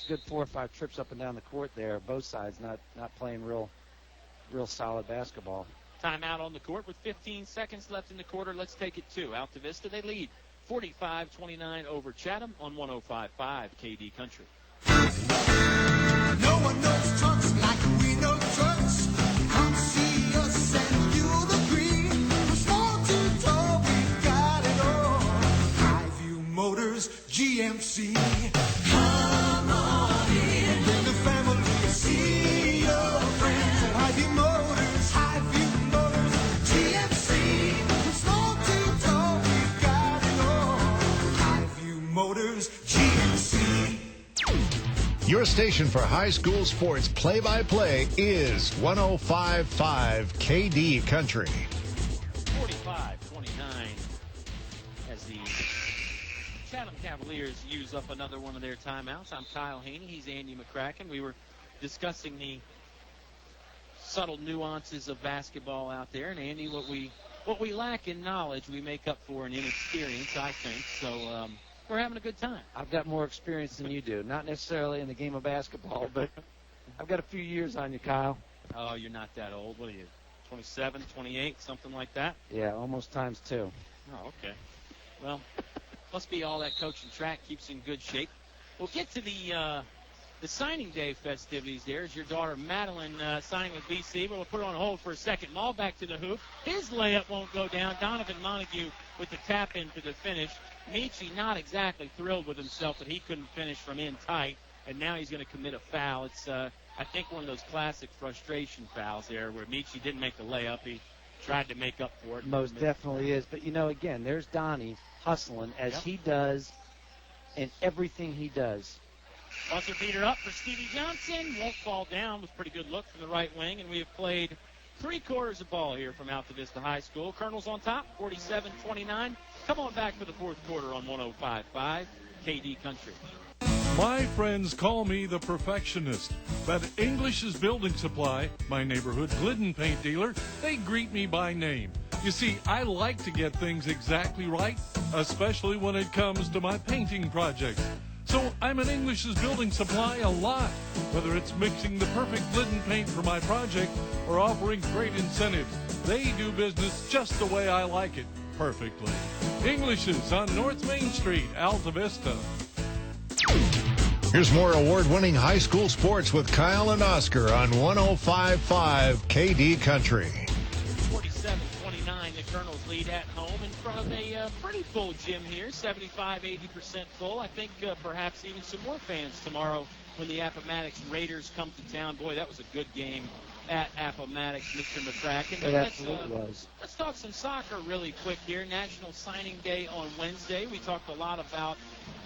good 4 or 5 trips up and down the court there. Both sides not playing real solid basketball. Timeout on the court with 15 seconds left in the quarter. Let's take it to Altavista. They lead 45-29 over Chatham on 105.5 KD Country. No one knows trucks like we know trucks. Come see us and you'll agree. From small to tall, we've got it all. Highview Motors, GMC. Come on in. Bring the family, see your friends. Highview Motors, GMC. From small to tall, we've got it all. Highview Motors, GMC. Your station for high school sports play-by-play is 105.5 KD Country. 45-29 as the Chatham Cavaliers use up another one of their timeouts. I'm Kyle Hoehne. He's Andy MacCracken. We were discussing the subtle nuances of basketball out there, and Andy, what we lack in knowledge, we make up for in inexperience, I think. So we're having a good time. I've got more experience than you do. Not necessarily in the game of basketball, but I've got a few years on you, Kyle. Oh, you're not that old. What are you, 27, 28, something like that? Yeah, almost times 2. Oh, okay. Well, must be all that coaching track keeps you in good shape. We'll get to the signing day festivities there. Is your daughter Madeline signing with BC, but we'll put her on hold for a second. Maul back to the hoop. His layup won't go down. Donovan Montague with the tap in for the finish. Michi not exactly thrilled with himself that he couldn't finish from in tight, and now he's going to commit a foul. It's, I think, one of those classic frustration fouls there where Michi didn't make the layup. He tried to make up for it. Most definitely is. But, again, there's Donnie hustling as he does in everything he does. Buzzer beater up for Stevie Johnson. Won't fall down. Was a pretty good look from the right wing, and we have played 3 quarters of ball here from Altavista High School. Colonels on top, 47-29. Come on back for the fourth quarter on 105.5 KD Country. My friends call me the perfectionist. But English's Building Supply, my neighborhood Glidden paint dealer, they greet me by name. You see, I like to get things exactly right, especially when it comes to my painting projects. So I'm at English's Building Supply a lot, whether it's mixing the perfect Glidden paint for my project or offering great incentives. They do business just the way I like it, perfectly. English's on North Main Street, Altavista. Here's more award-winning high school sports with Kyle and Oscar on 105.5 KD Country. 47-29, the Colonels lead at home in front of a pretty full gym here, 75-80% full. I think perhaps even some more fans tomorrow when the Appomattox Raiders come to town. Boy, that was a good game at Appomattox, Mr. MacCracken. It absolutely was. Let's talk some soccer really quick here. National Signing Day on Wednesday. We talked a lot about,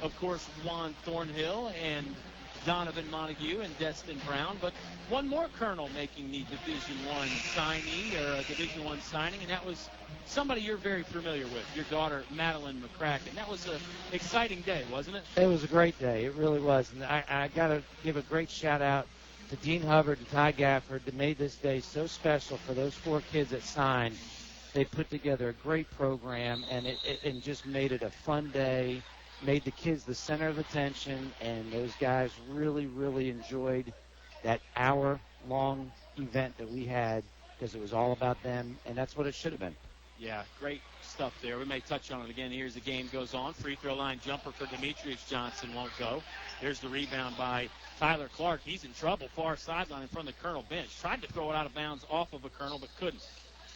of course, Juan Thornhill and Donovan Montague and Destin Brown, but one more Colonel making the Division I signee, or a Division I signing, and that was somebody you're very familiar with, your daughter, Madeline MacCracken. That was an exciting day, wasn't it? It was a great day. It really was. And I got to give a great shout-out to Dean Hubbard and Ty Gafford that made this day so special for those 4 kids that signed. They put together a great program, and it just made it a fun day, made the kids the center of attention, and those guys really, really enjoyed that hour-long event that we had because it was all about them, and that's what it should have been. Yeah, great stuff there. We may touch on it again here as the game goes on. Free throw line jumper for Demetrius Johnson won't go. There's the rebound by Tyler Clark. He's in trouble, far sideline in front of the Colonel bench. Tried to throw it out of bounds off of a Colonel, but couldn't.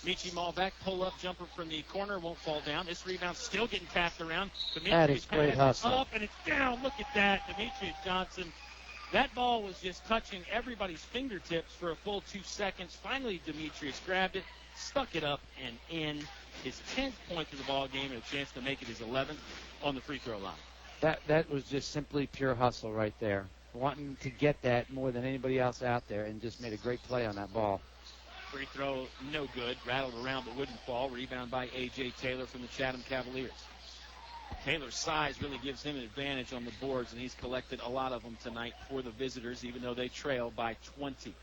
Michi Malbeck, pull-up jumper from the corner, won't fall down. This rebound still getting tapped around. That is great hustle. Up, and it's down. Look at that. Demetrius Johnson. That ball was just touching everybody's fingertips for a full 2 seconds. Finally, Demetrius grabbed it, stuck it up, and in. His 10th point of the ball game and a chance to make it his 11th on the free throw line. That was just simply pure hustle right there. Wanting to get that more than anybody else out there, and just made a great play on that ball. Free throw, no good. Rattled around but wouldn't fall. Rebound by A.J. Taylor from the Chatham Cavaliers. Taylor's size really gives him an advantage on the boards, and he's collected a lot of them tonight for the visitors, even though they trail by 20.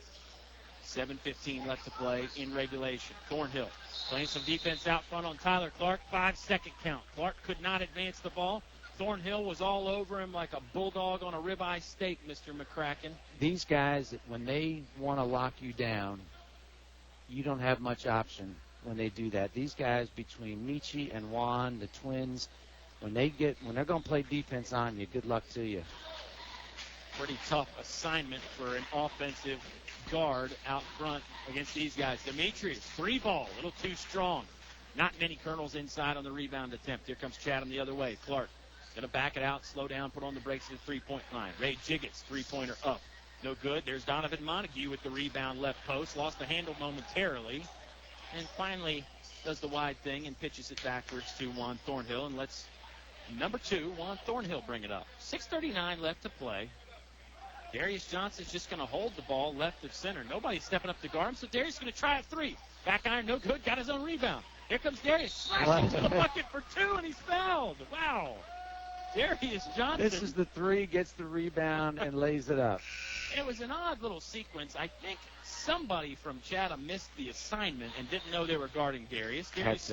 7:15 left to play in regulation. Thornhill playing some defense out front on Tyler Clark. 5-second count. Clark could not advance the ball. Thornhill was all over him like a bulldog on a ribeye steak, Mr. MacCracken. These guys, when they want to lock you down, you don't have much option when they do that. These guys, between Michi and Juan, the twins, when they're going to play defense on you, good luck to you. Pretty tough assignment for an offensive guard out front against these guys. Demetrius, 3-ball, a little too strong. Not many Colonels inside on the rebound attempt. Here comes Chatham the other way. Clark going to back it out, slow down, put on the brakes at the 3-point line. Ray Jiggets, 3-pointer up. No good. There's Donovan Montague with the rebound left post. Lost the handle momentarily. And finally does the wide thing and pitches it backwards to Juan Thornhill. And lets number 2, Juan Thornhill, bring it up. 6:39 left to play. Darius Johnson's just going to hold the ball left of center. Nobody's stepping up to guard him, so Darius is going to try a three. Back iron, no good. Got his own rebound. Here comes Darius, slashing to the bucket for two, and he's fouled. Wow. Darius Johnson. This is the three, gets the rebound, and lays it up. It was an odd little sequence. I think somebody from Chatham missed the assignment and didn't know they were guarding Darius. Darius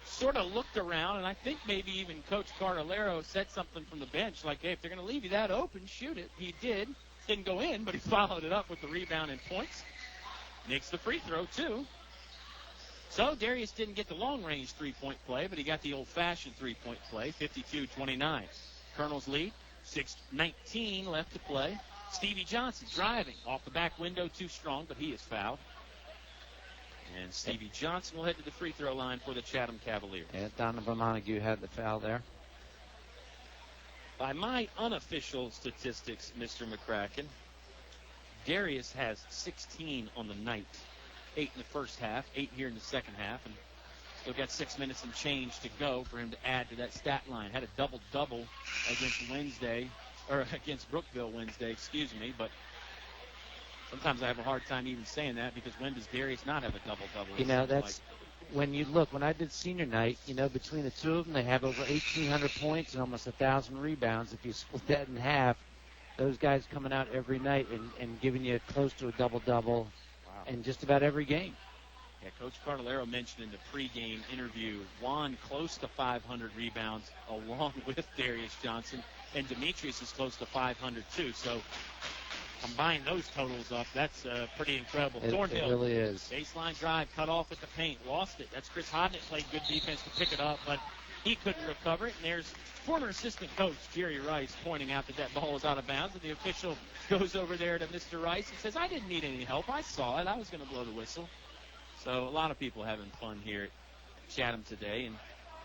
sort of looked around, and I think maybe even Coach Cardellaro said something from the bench, like, hey, if they're going to leave you that open, shoot it. He did. Didn't go in, but he followed it up with the rebound and points. Makes the free throw, too. So Darius didn't get the long-range three-point play, but he got the old-fashioned three-point play, 52-29. Colonel's lead, 6:19 left to play. Stevie Johnson driving off the back window, too strong, but he is fouled. And Stevie Johnson will head to the free throw line for the Chatham Cavaliers. Yeah, Donovan Montague had the foul there. By my unofficial statistics, Mr. MacCracken, Darius has 16 on the night. 8 in the first half, 8 here in the second half, and still got 6 minutes and change to go for him to add to that stat line. Had a double-double against Brookville Wednesday, but sometimes I have a hard time even saying that because when does Darius not have a double-double? You know, that's when you look. When I did senior night, you know, between the two of them, they have over 1,800 points and almost 1,000 rebounds. If you split that in half, those guys coming out every night and giving you close to a double-double in just about every game. Yeah, Coach Cardellaro mentioned in the pregame interview Juan close to 500 rebounds along with Darius Johnson, and Demetrius is close to 500 too. So combine those totals up, that's pretty incredible. Thornhill, it really is. Baseline drive, cut off at the paint, lost it. That's Chris Hodnett, played good defense to pick it up, but he couldn't recover it. And there's former assistant coach Jerry Rice pointing out that ball was out of bounds, and the official goes over there to Mr. Rice and says, I didn't need any help. I saw it. I was going to blow the whistle. So a lot of people having fun here at Chatham today, in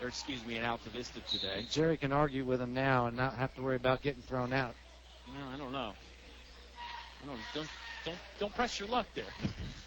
Altavista today. Jerry can argue with him now and not have to worry about getting thrown out. No, I don't know. Don't press your luck there.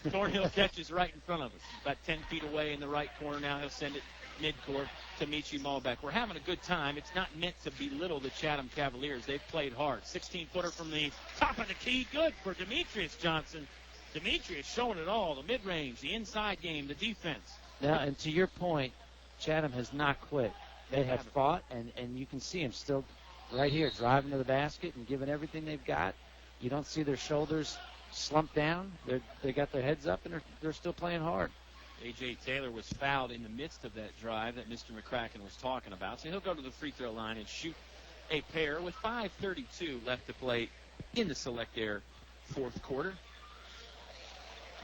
Thornhill catches right in front of us. About 10 feet away in the right corner now. He'll send it midcourt to Michi Malbeck. We're having a good time. It's not meant to belittle the Chatham Cavaliers. They've played hard. 16-footer from the top of the key. Good for Demetrius Johnson. Demetrius showing it all. The mid-range, the inside game, the defense. Now, and to your point, Chatham has not quit. They have fought, and you can see them still right here driving to the basket and giving everything they've got. You don't see their shoulders slump down. They got their heads up, and they're still playing hard. A.J. Taylor was fouled in the midst of that drive that Mr. MacCracken was talking about. So he'll go to the free throw line and shoot a pair with 5:32 left to play in the Select Air fourth quarter.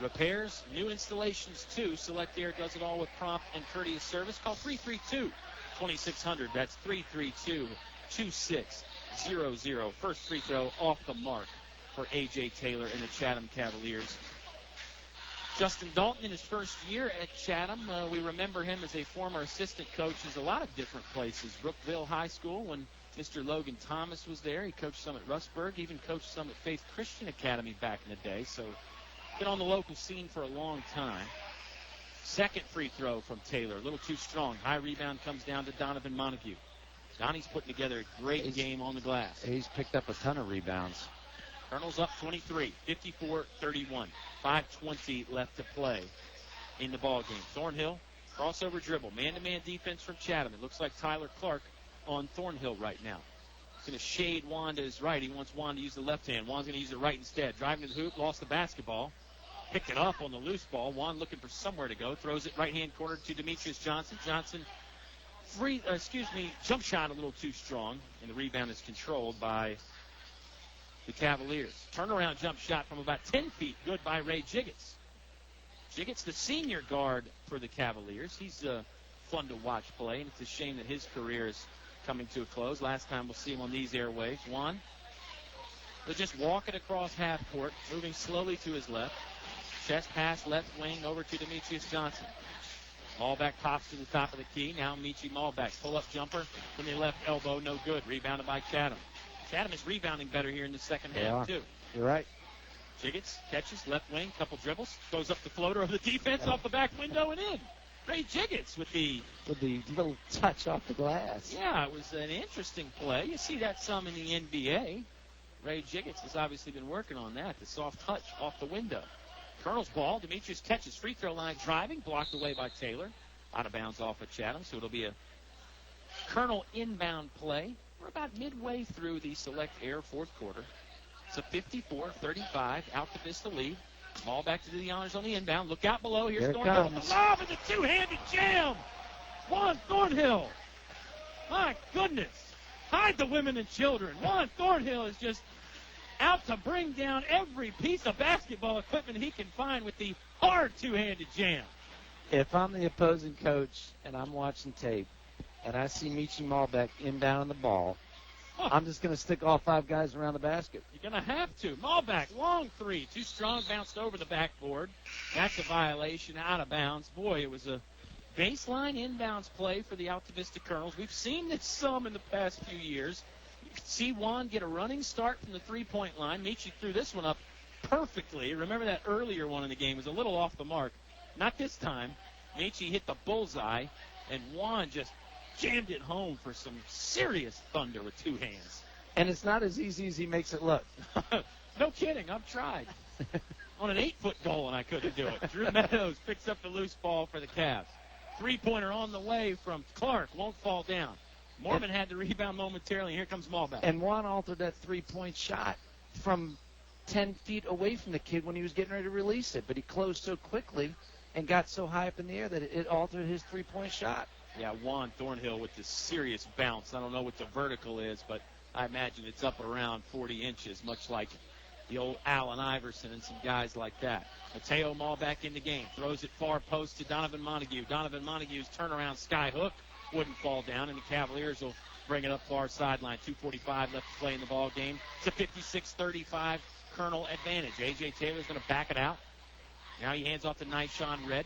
Repairs, new installations too. Select Air does it all with prompt and courteous service. Call 332-2600. That's 332-2600. First free throw off the mark for A.J. Taylor and the Chatham Cavaliers. Justin Dalton in his first year at Chatham. We remember him as a former assistant coach in a lot of different places. Brookville High School when Mr. Logan Thomas was there. He coached some at Rustburg, even coached some at Faith Christian Academy back in the day. So been on the local scene for a long time. Second free throw from Taylor. A little too strong. High rebound comes down to Donovan Montague. Donnie's putting together a great game on the glass. He's picked up a ton of rebounds. Colonel's up 23, 54-31. 5:20 left to play in the ball game. Thornhill, crossover dribble, man-to-man defense from Chatham. It looks like Tyler Clark on Thornhill right now. He's going to shade Juan to his right. He wants Juan to use the left hand. Juan's going to use the right instead. Driving to the hoop, lost the basketball. Picked it up on the loose ball. Juan looking for somewhere to go. Throws it right-hand corner to Demetrius Johnson. Johnson, jump shot a little too strong, and the rebound is controlled by the Cavaliers. Turnaround jump shot from about 10 feet. Good by Ray Jiggets. Jiggets, the senior guard for the Cavaliers. He's fun to watch play, and it's a shame that his career is coming to a close. Last time we'll see him on these airwaves. Juan, they'll just walk it across half court, moving slowly to his left. Chest pass left wing over to Demetrius Johnson. Malbeck pops to the top of the key. Now Michi Malbeck. Pull-up jumper from the left elbow. No good. Rebounded by Chatham. Chatham is rebounding better here in the second half, too. You're right. Jiggets catches left wing, couple dribbles, goes up the floater of the defense off the back window and in. Ray Jiggets with the little touch off the glass. Yeah, it was an interesting play. You see that some in the NBA. Ray Jiggets has obviously been working on that. The soft touch off the window. Colonel's ball. Demetrius catches free throw line driving, blocked away by Taylor. Out of bounds off of Chatham, so it'll be a Colonel inbound play. We're about midway through the Select Air fourth quarter. It's a 54-35 Altavista lead. Ball back to the Honors on the inbound. Look out below. Here's Here it Thornhill with comes. the lob and the two-handed jam. Juan Thornhill. My goodness. Hide the women and children. Juan Thornhill is just out to bring down every piece of basketball equipment he can find with the hard two-handed jam. If I'm the opposing coach and I'm watching tape and I see Michi Malbec inbound the ball, I'm just going to stick all 5 guys around the basket. You're going to have to. Malbec, long three. Too strong, bounced over the backboard. That's a violation, out of bounds. Boy, it was a baseline inbounds play for the Altavista Colonels. We've seen this some in the past few years. You can see Juan get a running start from the three-point line. Michi threw this one up perfectly. Remember that earlier one in the game was a little off the mark. Not this time. Michi hit the bullseye, and Juan just jammed it home for some serious thunder with two hands. And it's not as easy as he makes it look. No kidding. I've tried. On an 8-foot goal, and I couldn't do it. Drew Meadows picks up the loose ball for the Cavs. Three-pointer on the way from Clark. Won't fall down. Mormon had the rebound momentarily. Here comes Malbec. And Juan altered that three-point shot from 10 feet away from the kid when he was getting ready to release it. But he closed so quickly and got so high up in the air that it altered his three-point shot. Yeah, Juan Thornhill with this serious bounce. I don't know what the vertical is, but I imagine it's up around 40 inches, much like the old Allen Iverson and some guys like that. Mateo Malbec in the game. Throws it far post to Donovan Montague. Donovan Montague's turnaround sky hook wouldn't fall down, and the Cavaliers will bring it up far sideline. 2:45 left to play in the ball game. It's a 56-35 Colonel advantage. A.J. Taylor's going to back it out. Now he hands off to Nyshawn Red.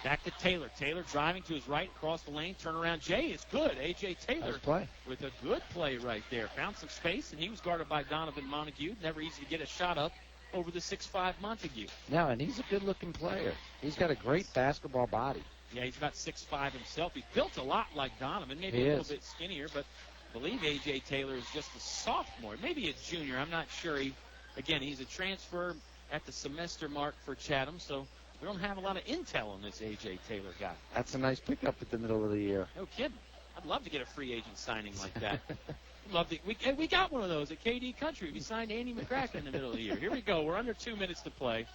Back to Taylor. Taylor driving to his right across the lane. Turnaround Jay is good. A.J. Taylor with a good play right there. Found some space, and he was guarded by Donovan Montague. Never easy to get a shot up over the 6'5 Montague. No, and he's a good-looking player. He's got a great basketball body. Yeah, he's about 6'5 himself. He's built a lot like Donovan, maybe He a little is. bit skinnier, but I believe A.J. Taylor is just a sophomore, maybe a junior. I'm not sure. He's a transfer at the semester mark for Chatham, so we don't have a lot of intel on this A.J. Taylor guy. That's a nice pickup at the middle of the year. No kidding. I'd love to get a free agent signing like that. We got one of those at KD Country. We signed Andy MacCracken in the middle of the year. Here we go. We're under 2 minutes to play.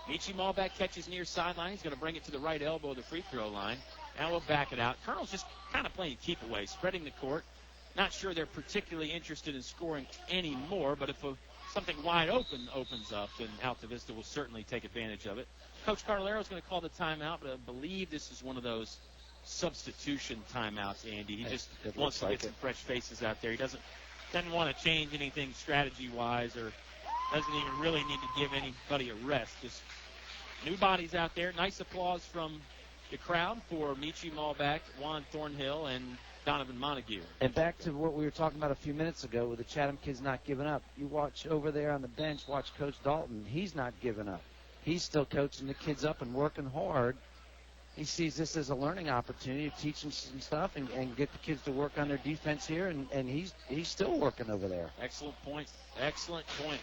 Michi Malbec catches near sideline. He's going to bring it to the right elbow of the free throw line. Now we'll back it out. Colonel's just kind of playing keep away, spreading the court. Not sure they're particularly interested in scoring anymore, but if something wide open opens up, then Altavista will certainly take advantage of it. Coach Carlero's going to call the timeout, but I believe this is one of those substitution timeouts, Andy. He just wants to get some fresh faces out there. He doesn't want to change anything strategy-wise or doesn't even really need to give anybody a rest. Just new bodies out there. Nice applause from the crowd for Michi Malbec, Juan Thornhill, and Donovan Montague. And back to what we were talking about a few minutes ago with the Chatham kids not giving up. You watch over there on the bench, watch Coach Dalton. He's not giving up. He's still coaching the kids up and working hard. He sees this as a learning opportunity to teach them some stuff and get the kids to work on their defense here, and he's still working over there. Excellent point. Excellent point.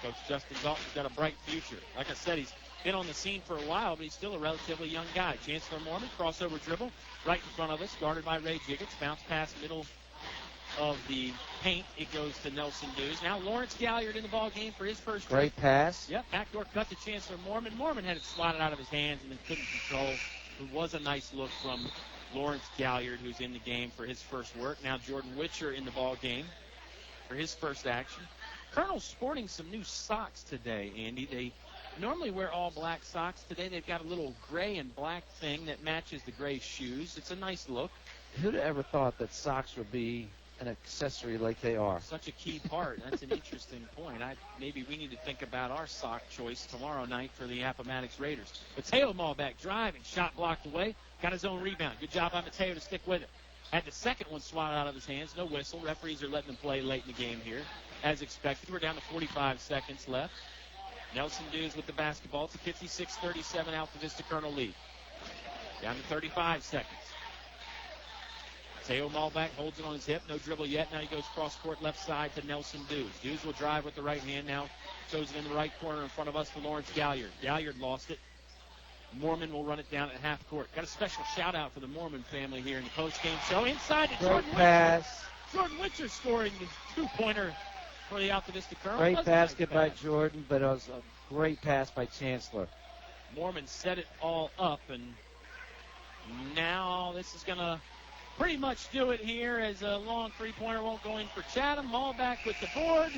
Coach Justin Dalton's got a bright future. Like I said, he's been on the scene for a while, but he's still a relatively young guy. Chancellor Mormon, crossover dribble, right in front of us, guarded by Ray Jiggets. Bounce pass middle of the paint. It goes to Nelson Dews. Now Lawrence Galliard in the ball game for his first Great pass. Yep, backdoor cut to Chancellor Mormon. Mormon had it slotted out of his hands and then couldn't control. It was a nice look from Lawrence Galliard, who's in the game for his first work. Now Jordan Witcher in the ball game for his first action. Colonel's sporting some new socks today, Andy. They normally wear all black socks. Today they've got a little gray and black thing that matches the gray shoes. It's a nice look. Who'd have ever thought that socks would be an accessory like they are? Such a key part. That's an interesting point. Maybe we need to think about our sock choice tomorrow night for the Appomattox Raiders. Mateo Malbec driving, shot blocked away, got his own rebound. Good job by Mateo to stick with it. Had the second one swatted out of his hands. No whistle. Referees are letting him play late in the game here, as expected. We're down to 45 seconds left. Nelson Dews with the basketball. It's a 56-37 Altavista Colonel lead. Down to 35 seconds. Teo Malback holds it on his hip. No dribble yet. Now he goes cross-court left side to Nelson Dews. Dews will drive with the right hand now. Throws it in the right corner in front of us for Lawrence Galliard. Galliard lost it. Mormon will run it down at half court. Got a special shout-out for the Mormon family here in the post-game show. Inside to Jordan pass. Jordan Witcher scoring the two-pointer for the Altavista Colonel. Great basket by Jordan, but it was a great pass by Chancellor. Mormon set it all up, and now this is going to pretty much do it here as a long three-pointer won't go in for Chatham. Malback with the board.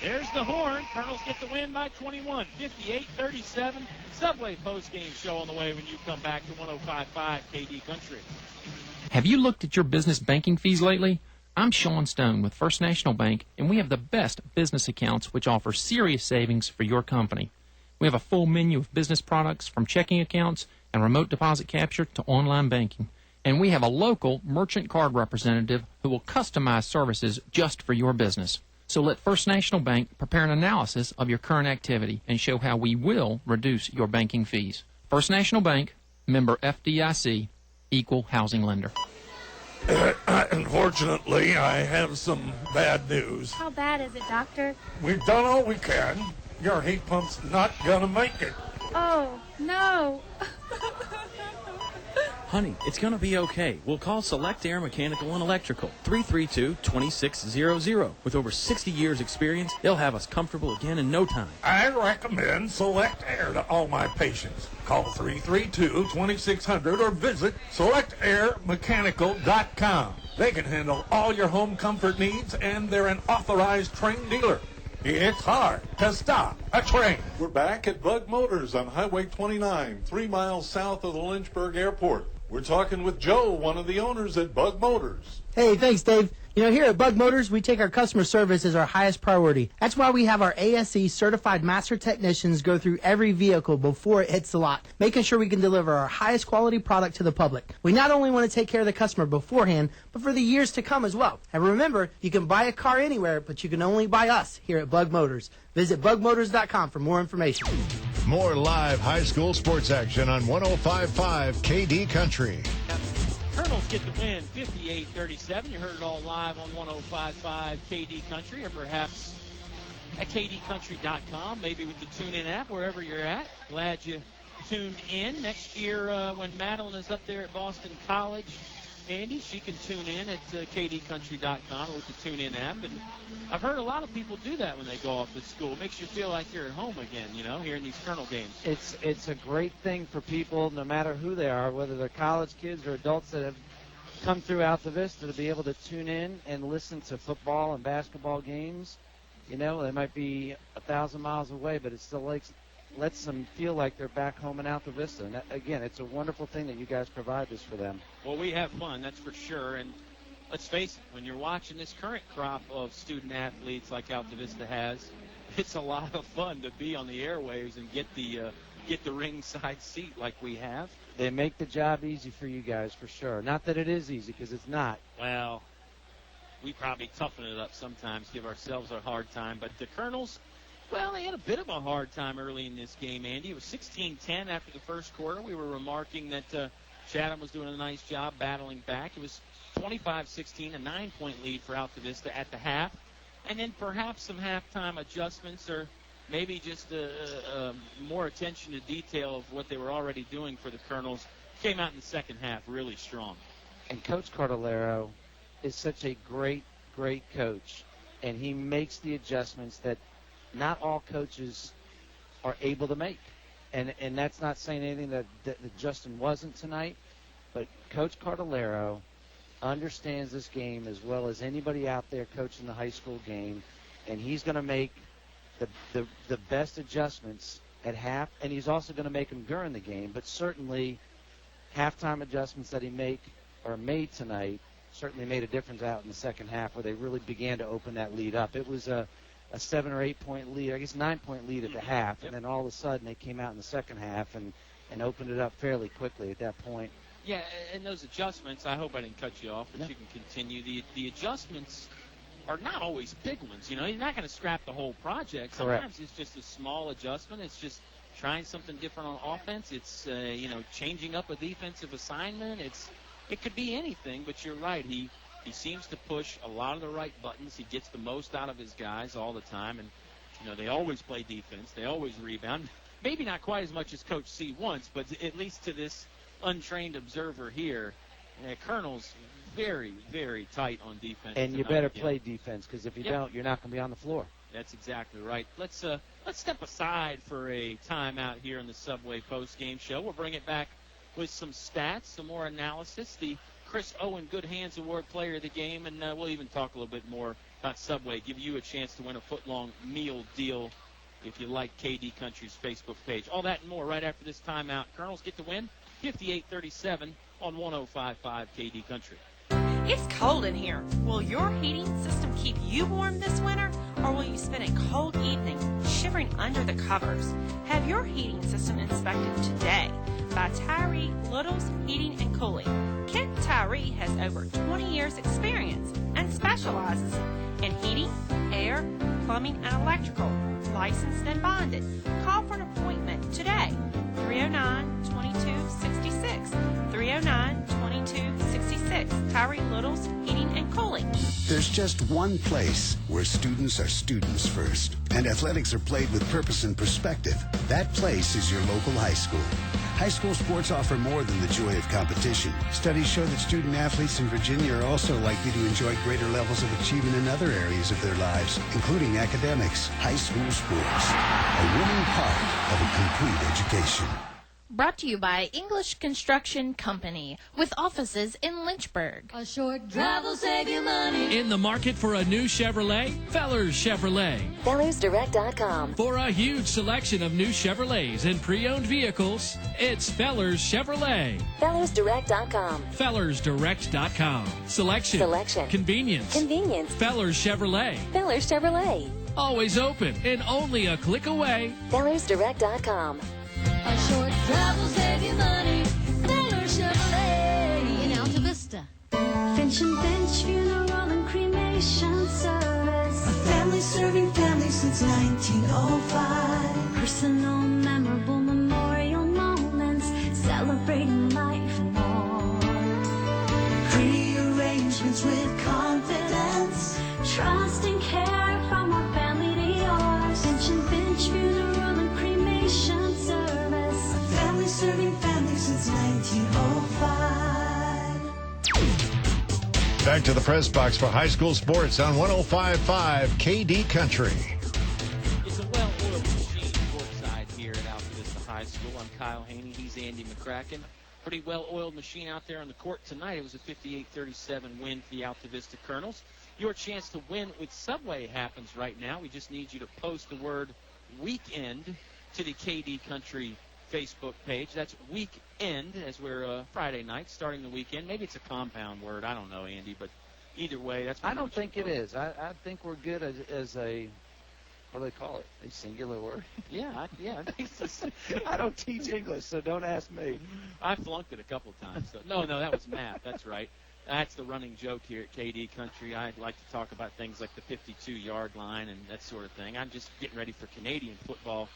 There's the horn. Colonels get the win by 21, 58-37. Subway post-game show on the way when you come back to 105.5 KD Country. Have you looked at your business banking fees lately? I'm Sean Stone with First National Bank, and we have the best business accounts which offer serious savings for your company. We have a full menu of business products from checking accounts and remote deposit capture to online banking. And we have a local merchant card representative who will customize services just for your business. So let First National Bank prepare an analysis of your current activity and show how we will reduce your banking fees. First National Bank, member FDIC, equal housing lender. Unfortunately, I have some bad news. How bad is it, Doctor? We've done all we can. Your heat pump's not gonna make it. Oh, no. Honey, it's going to be okay. We'll call Select Air Mechanical and Electrical, 332-2600. With over 60 years experience, they'll have us comfortable again in no time. I recommend Select Air to all my patients. Call 332-2600 or visit selectairmechanical.com. They can handle all your home comfort needs, and they're an authorized trained dealer. It's hard to stop a train. We're back at Bug Motors on Highway 29, 3 miles south of the Lynchburg Airport. We're talking with Joe, one of the owners at Bug Motors. Hey, thanks, Dave. You know, here at Bug Motors, we take our customer service as our highest priority. That's why we have our ASE certified master technicians go through every vehicle before it hits the lot, making sure we can deliver our highest quality product to the public. We not only want to take care of the customer beforehand, but for the years to come as well. And remember, you can buy a car anywhere, but you can only buy us here at Bug Motors. Visit bugmotors.com for more information. More live high school sports action on 105.5 KD Country. Colonels get the win, 58-37. You heard it all live on 105.5 KD Country, or perhaps at kdcountry.com, maybe with the TuneIn app, wherever you're at. Glad you tuned in. Next year, when Madeline is up there at Boston College, Andy, she can tune in at kdcountry.com with the TuneIn app. And I've heard a lot of people do that when they go off to school. It makes you feel like you're at home again, you know, here in these Colonel games. It's a great thing for people, no matter who they are, whether they're college kids or adults that have come through Altavista, to be able to tune in and listen to football and basketball games. You know, they might be 1,000 miles away, but it still lets them feel like they're back home in Altavista. And that, again, it's a wonderful thing that you guys provide this for them. Well, we have fun, that's for sure. And let's face it, when you're watching this current crop of student athletes like Altavista has, it's a lot of fun to be on the airwaves and get the ringside seat like we have. They make the job easy for you guys, for sure. Not that it is easy, because it's not. Well, we probably toughen it up sometimes, give ourselves a hard time. But the Colonels, well, they had a bit of a hard time early in this game, Andy. It was 16-10 after the first quarter. We were remarking that Chatham was doing a nice job battling back. It was 25-16, a 9-point lead for Altavista at the half. And then perhaps some halftime adjustments, or maybe just more attention to detail of what they were already doing for the Colonels, came out in the second half really strong. And Coach Cardellaro is such a great, great coach, and he makes the adjustments that not all coaches are able to make. And that's not saying anything that Justin wasn't tonight, but Coach Cardellaro understands this game as well as anybody out there coaching the high school game, and he's going to make the best adjustments at half, and he's also going to make them during the game. But certainly halftime adjustments that he made tonight certainly made a difference out in the second half, where they really began to open that lead up. It was a 7 or 8 point lead, I guess 9-point lead at the half, and then all of a sudden they came out in the second half and opened it up fairly quickly at that point. Yeah, and those adjustments, I hope I didn't cut you off, but you can continue. The adjustments are not always big ones. You know, you're not going to scrap the whole project. Sometimes it's just a small adjustment. It's just trying something different on offense. It's, changing up a defensive assignment. It's it could be anything, but you're right. He seems to push a lot of the right buttons. He gets the most out of his guys all the time, and they always play defense. They always rebound. Maybe not quite as much as Coach C wants, but at least to this untrained observer here, Colonel's very, very tight on defense. And you better play defense, because if you don't, you're not going to be on the floor. That's exactly right. Let's step aside for a timeout here in the Subway post-game show. We'll bring it back with some stats, some more analysis, the Chris Owen Good Hands Award Player of the Game, and we'll even talk a little bit more about Subway, give you a chance to win a foot-long meal deal if you like KD Country's Facebook page. All that and more right after this timeout. Colonels get the win, 58-37 on 105.5 KD Country. It's cold in here. Will your heating system keep you warm this winter, or will you spend a cold evening shivering under the covers? Have your heating system inspected today by Tyree Little's Heating and Cooling. Kent Tyree has over 20 years experience and specializes in heating, air, plumbing, and electrical. Licensed and bonded. Call for an appointment today. 309-2266. 309-2266. Tyree Little's Heating and Cooling. There's just one place where students are students first, and athletics are played with purpose and perspective. That place is your local high school. High school sports offer more than the joy of competition. Studies show that student athletes in Virginia are also likely to enjoy greater levels of achievement in other areas of their lives, including academics. High school sports, a winning part of a complete education. Brought to you by English Construction Company, with offices in Lynchburg. A short drive will save you money. In the market for a new Chevrolet? Fellers Chevrolet. FellersDirect.com. For a huge selection of new Chevrolets and pre-owned vehicles, it's Fellers Chevrolet. FellersDirect.com. FellersDirect.com. Selection. Convenience. Fellers Chevrolet. Fellers Chevrolet. Always open and only a click away. FellersDirect.com. A short drive will save you money. Fellers Chevrolet in Altavista. Finch and Finch Funeral and Cremation Service. A family serving families since 1905. Personal, memorable memorial moments, celebrating life and more. Pre-arrangements with confidence, trust and care from our family to yours. Finch and Finch Funeral and Cremation Service. A family serving families since 1905. Back to the press box for high school sports on 105.5 KD Country. It's a well-oiled machine courtside here at Altavista High School. I'm Kyle Hoehne. He's Andy MacCracken. Pretty well-oiled machine out there on the court tonight. It was a 58-37 win for the Altavista Colonels. Your chance to win with Subway happens right now. We just need you to post the word weekend to the KD Country Facebook page. That's weekend, as we're Friday night, starting the weekend. Maybe it's a compound word. I don't know, Andy, but either way, that's what I don't think it is. I think we're good as a, what do they call it, a singular word? Yeah, I think so. I don't teach English, so don't ask me. I flunked it a couple times. So. No, that was math. That's right. That's the running joke here at KD Country. I like to talk about things like the 52-yard line and that sort of thing. I'm just getting ready for Canadian football.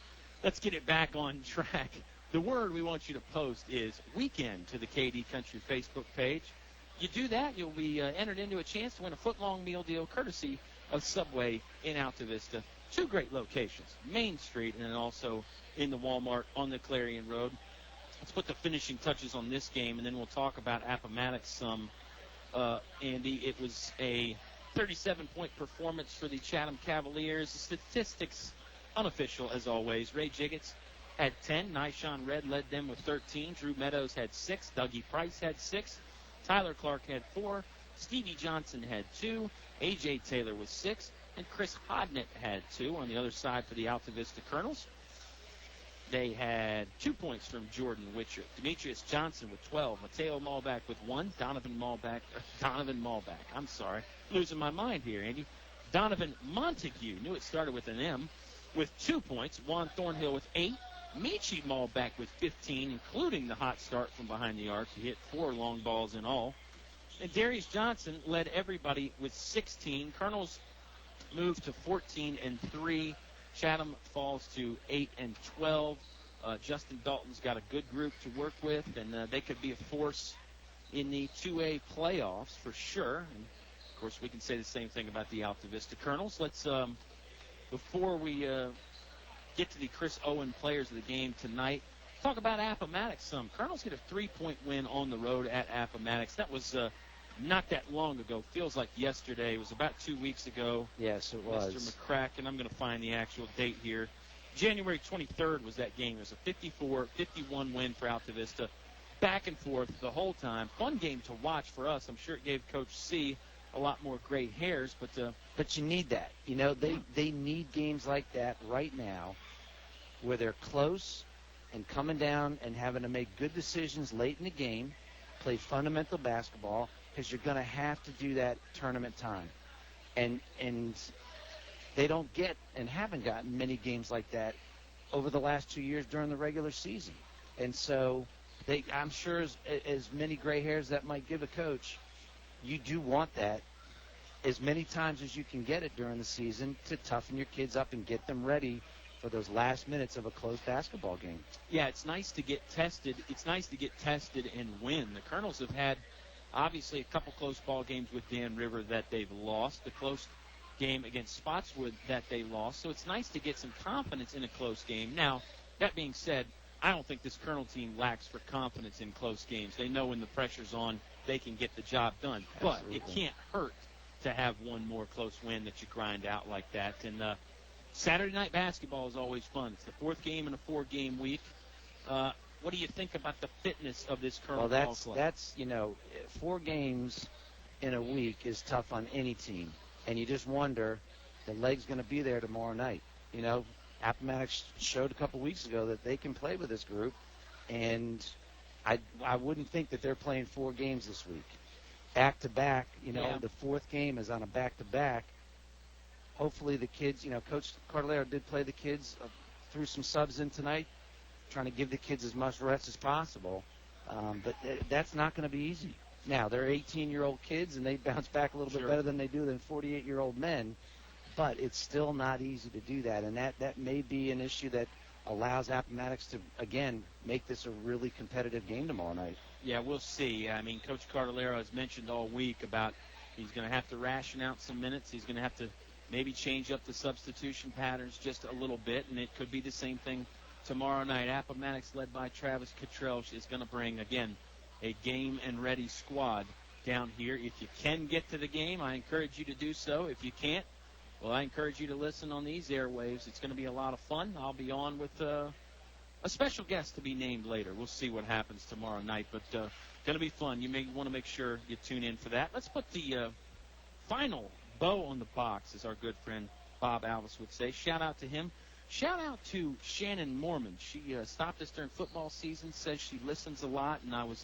Let's get it back on track. The word we want you to post is weekend to the KD Country Facebook page. You do that, you'll be entered into a chance to win a foot-long meal deal courtesy of Subway in Altavista. Two great locations, Main Street and then also in the Walmart on the Clarion Road. Let's put the finishing touches on this game, and then we'll talk about Appomattox some. Andy, it was a 37-point performance for the Chatham Cavaliers. The statistics, unofficial as always. Ray Jiggets had 10. Nyshawn Red led them with 13. Drew Meadows had 6. Dougie Price had 6. Tyler Clark had 4. Stevie Johnson had 2. A.J. Taylor with 6. And Chris Hodnett had 2 on the other side for the Altavista Colonels. They had 2 points from Jordan Witcher. Demetrius Johnson with 12. Mateo Malback with 1. Donovan Malback. I'm sorry. Losing my mind here, Andy. Donovan Montague. Knew it started with an M. With 2 points. Juan Thornhill with 8. Michi Malback with 15, including the hot start from behind the arc. He hit 4 long balls in all. And Darius Johnson led everybody with 16. Colonels moved to 14-3. Chatham falls to 8-12. Justin Dalton's got a good group to work with, and they could be a force in the 2A playoffs for sure. And, of course, we can say the same thing about the Altavista Colonels. Let's, before we get to the Chris Owen players of the game tonight, talk about Appomattox some. Colonels get a 3-point win on the road at Appomattox. That was not that long ago. Feels like yesterday. It was about 2 weeks ago. Yes, it was. Mr. MacCracken, I'm going to find the actual date here. January 23rd was that game. It was a 54-51 win for Altavista. Back and forth the whole time. Fun game to watch for us. I'm sure it gave Coach C a lot more gray hairs, but you need that. You know, they need games like that right now where they're close and coming down and having to make good decisions late in the game, play fundamental basketball, because you're going to have to do that tournament time. And they don't get and haven't gotten many games like that over the last 2 years during the regular season. And so I'm sure as many gray hairs that might give a coach, you do want that as many times as you can get it during the season to toughen your kids up and get them ready for those last minutes of a close basketball game. Yeah, it's nice to get tested. It's nice to get tested and win. The Colonels have had, obviously, a couple close ball games with Dan River that they've lost, the close game against Spotswood that they lost. So it's nice to get some confidence in a close game. Now, that being said, I don't think this Colonel team lacks for confidence in close games. They know when the pressure's on, they can get the job done. But Absolutely. it can't hurt to have one more close win that you grind out like that. And Saturday night basketball is always fun. It's the fourth game in a 4-game week. What do you think about the fitness of this Colonel ball club? That's 4 games in a week is tough on any team. And you just wonder, the leg's going to be there tomorrow night. You know, Appomattox showed a couple weeks ago that they can play with this group, and I wouldn't think that they're playing 4 games this week. Back-to-back, the fourth game is on a back-to-back. Hopefully the kids, Coach Cardellaro did play the kids, threw some subs in tonight, trying to give the kids as much rest as possible. But that's not going to be easy. Now, they're 18-year-old kids, and they bounce back a little bit better than they do than 48-year-old men. But it's still not easy to do that, and that may be an issue that allows Appomattox to, again, make this a really competitive game tomorrow night. Yeah, we'll see. I mean, Coach Cardellaro has mentioned all week about he's going to have to ration out some minutes. He's going to have to maybe change up the substitution patterns just a little bit, and it could be the same thing tomorrow night. Appomattox, led by Travis Cottrell, is going to bring, again, a game-and-ready squad down here. If you can get to the game, I encourage you to do so. If you can't, well, I encourage you to listen on these airwaves. It's going to be a lot of fun. I'll be on with a special guest to be named later. We'll see what happens tomorrow night, but going to be fun. You may want to make sure you tune in for that. Let's put the final bow on the box, as our good friend Bob Alvis would say. Shout out to him. Shout out to Shannon Mormon. She stopped us during football season, says she listens a lot, and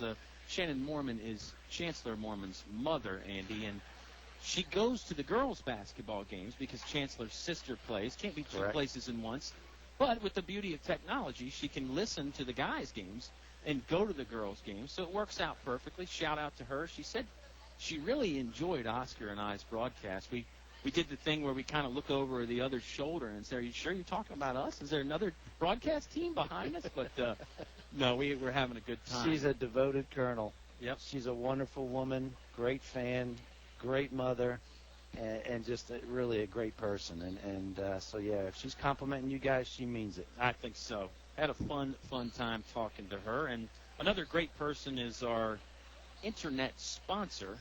Shannon Mormon is Chancellor Mormon's mother, Andy, and she goes to the girls' basketball games because Chancellor's sister plays. Can't be two places in once. But with the beauty of technology, she can listen to the guys' games and go to the girls' games, so it works out perfectly. Shout out to her. She said she really enjoyed Oscar and I's broadcast. We did the thing where we kind of look over the other's shoulder and say, are you sure you're talking about us? Is there another broadcast team behind us? But, no, we're having a good time. She's a devoted colonel. Yep. She's a wonderful woman, great fan, great mother, and just really a great person. So, yeah, if she's complimenting you guys, she means it. I think so. Had a fun time talking to her. And another great person is our internet sponsor,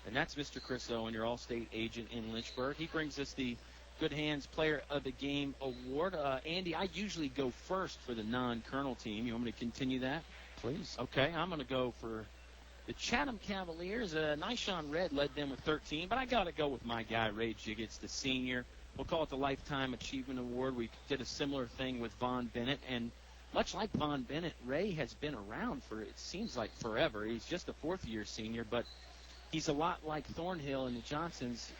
and that's Mr. Chris Owen, your All-State agent in Lynchburg. He brings us the Good Hands Player of the Game award. Andy, I usually go first for the non-Colonel team. You want me to continue that? Please. Okay, I'm going to go for the Chatham Cavaliers. Nyshawn Red led them with 13, but I got to go with my guy, Ray Jiggets, the senior. We'll call it the Lifetime Achievement Award. We did a similar thing with Von Bennett, and much like Von Bennett, Ray has been around for, it seems like, forever. He's just a fourth-year senior, but he's a lot like Thornhill and the Johnsons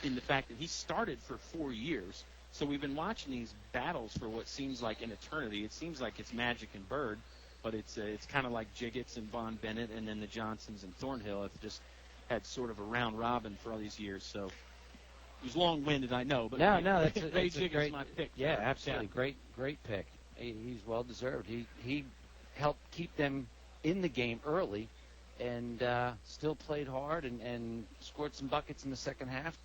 in the fact that he started for 4 years. So we've been watching these battles for what seems like an eternity. It seems like it's Magic and Bird, but it's kind of like Jiggets and Von Bennett, and then the Johnsons and Thornhill have just had sort of a round robin for all these years. So it was long-winded, I know, but no, that's Ray a Jiggets great, is my pick. Yeah, absolutely, great pick. He's well deserved. He helped keep them in the game early, and still played hard and scored some buckets in the second half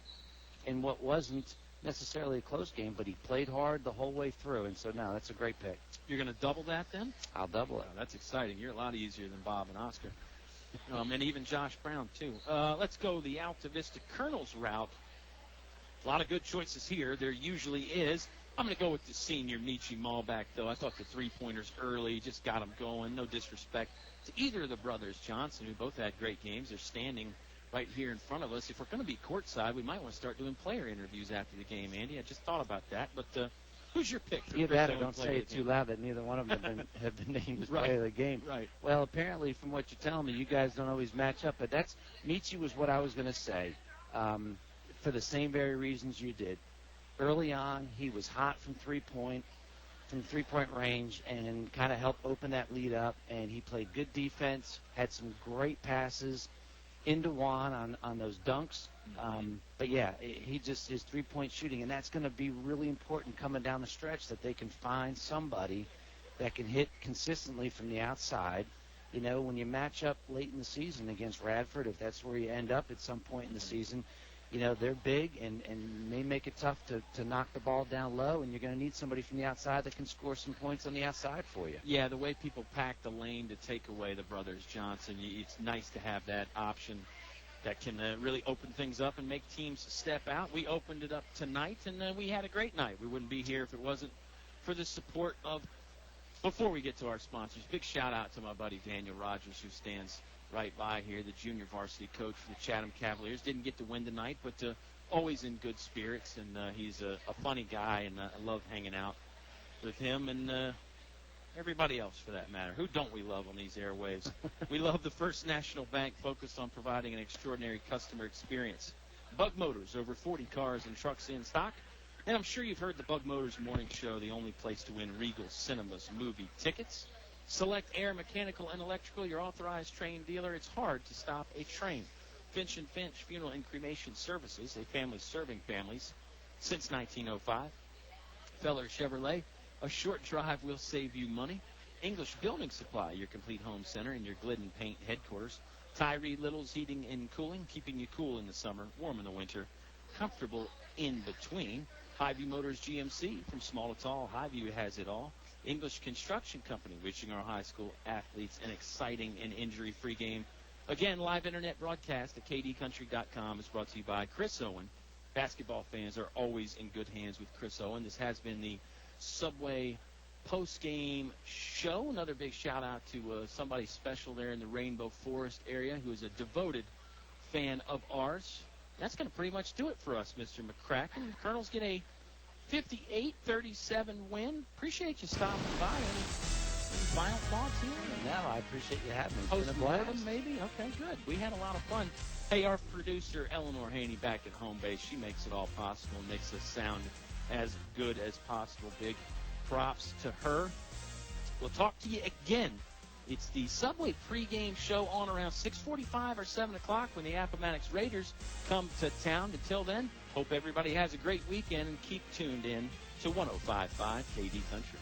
in what wasn't necessarily a close game, but he played hard the whole way through, and so now that's a great pick. You're going to double that then? I'll double it. Oh, that's exciting. You're a lot easier than Bob and Oscar. And even Josh Brown, too. Let's go the Altavista Colonels route. A lot of good choices here. There usually is. I'm going to go with the senior Michi Malback, though. I thought the three-pointers early just got them going. No disrespect to either of the brothers Johnson, who both had great games. They're standing right here in front of us. If we're going to be courtside, we might want to start doing player interviews after the game, Andy. I just thought about that. But who's your pick? Either that or don't say it too loud that neither one of them have been named as player of the game. Right. Well, apparently, from what you're telling me, you guys don't always match up. But Michi was what I was going to say for the same very reasons you did. Early on, he was hot from three-point range and kind of helped open that lead up. And he played good defense, had some great passes into Juan on those dunks. But, yeah, his three-point shooting, and that's going to be really important coming down the stretch, that they can find somebody that can hit consistently from the outside. You know, when you match up late in the season against Radford, if that's where you end up at some point in the season, you know, they're big and may make it tough to knock the ball down low, and you're going to need somebody from the outside that can score some points on the outside for you. Yeah, the way people pack the lane to take away the brothers Johnson, it's nice to have that option that can really open things up and make teams step out. We opened it up tonight, and we had a great night. We wouldn't be here if it wasn't for the support of, before we get to our sponsors, big shout-out to my buddy Daniel Rogers, who stands right by here, the junior varsity coach for the Chatham Cavaliers. Didn't get to win tonight, but always in good spirits, and he's a funny guy, and I love hanging out with him and everybody else for that matter. Who don't we love on these airwaves? We love the First National Bank, focused on providing an extraordinary customer experience. Bug Motors, over 40 cars and trucks in stock. And I'm sure you've heard the Bug Motors Morning Show, the only place to win Regal Cinemas movie tickets. Select Air, Mechanical, and Electrical, your authorized train dealer. It's hard to stop a train. Finch & Finch Funeral and Cremation Services, a family serving families since 1905. Feller Chevrolet, a short drive will save you money. English Building Supply, your complete home center and your Glidden Paint headquarters. Tyree Little's Heating and Cooling, keeping you cool in the summer, warm in the winter, comfortable in between. Highview Motors GMC, from small to tall, Highview has it all. English Construction Company, wishing our high school athletes an exciting and injury-free game. Again, live internet broadcast at kdcountry.com is brought to you by Chris Owen. Basketball fans are always in good hands with Chris Owen. This has been the Subway post-game show. Another big shout-out to somebody special there in the Rainbow Forest area who is a devoted fan of ours. That's going to pretty much do it for us, Mr. MacCracken. The Colonels get a 58-37 win. Appreciate you stopping by. Any final thoughts here? No, I appreciate you having me. Post-mortem, maybe? Okay, good. We had a lot of fun. Hey, our producer, Eleanor Hoehne, back at home base, she makes it all possible and makes us sound as good as possible. Big props to her. We'll talk to you again. It's the Subway pregame show on around 6:45 or 7 o'clock when the Appomattox Raiders come to town. Until then, hope everybody has a great weekend and keep tuned in to 105.5 KD Country.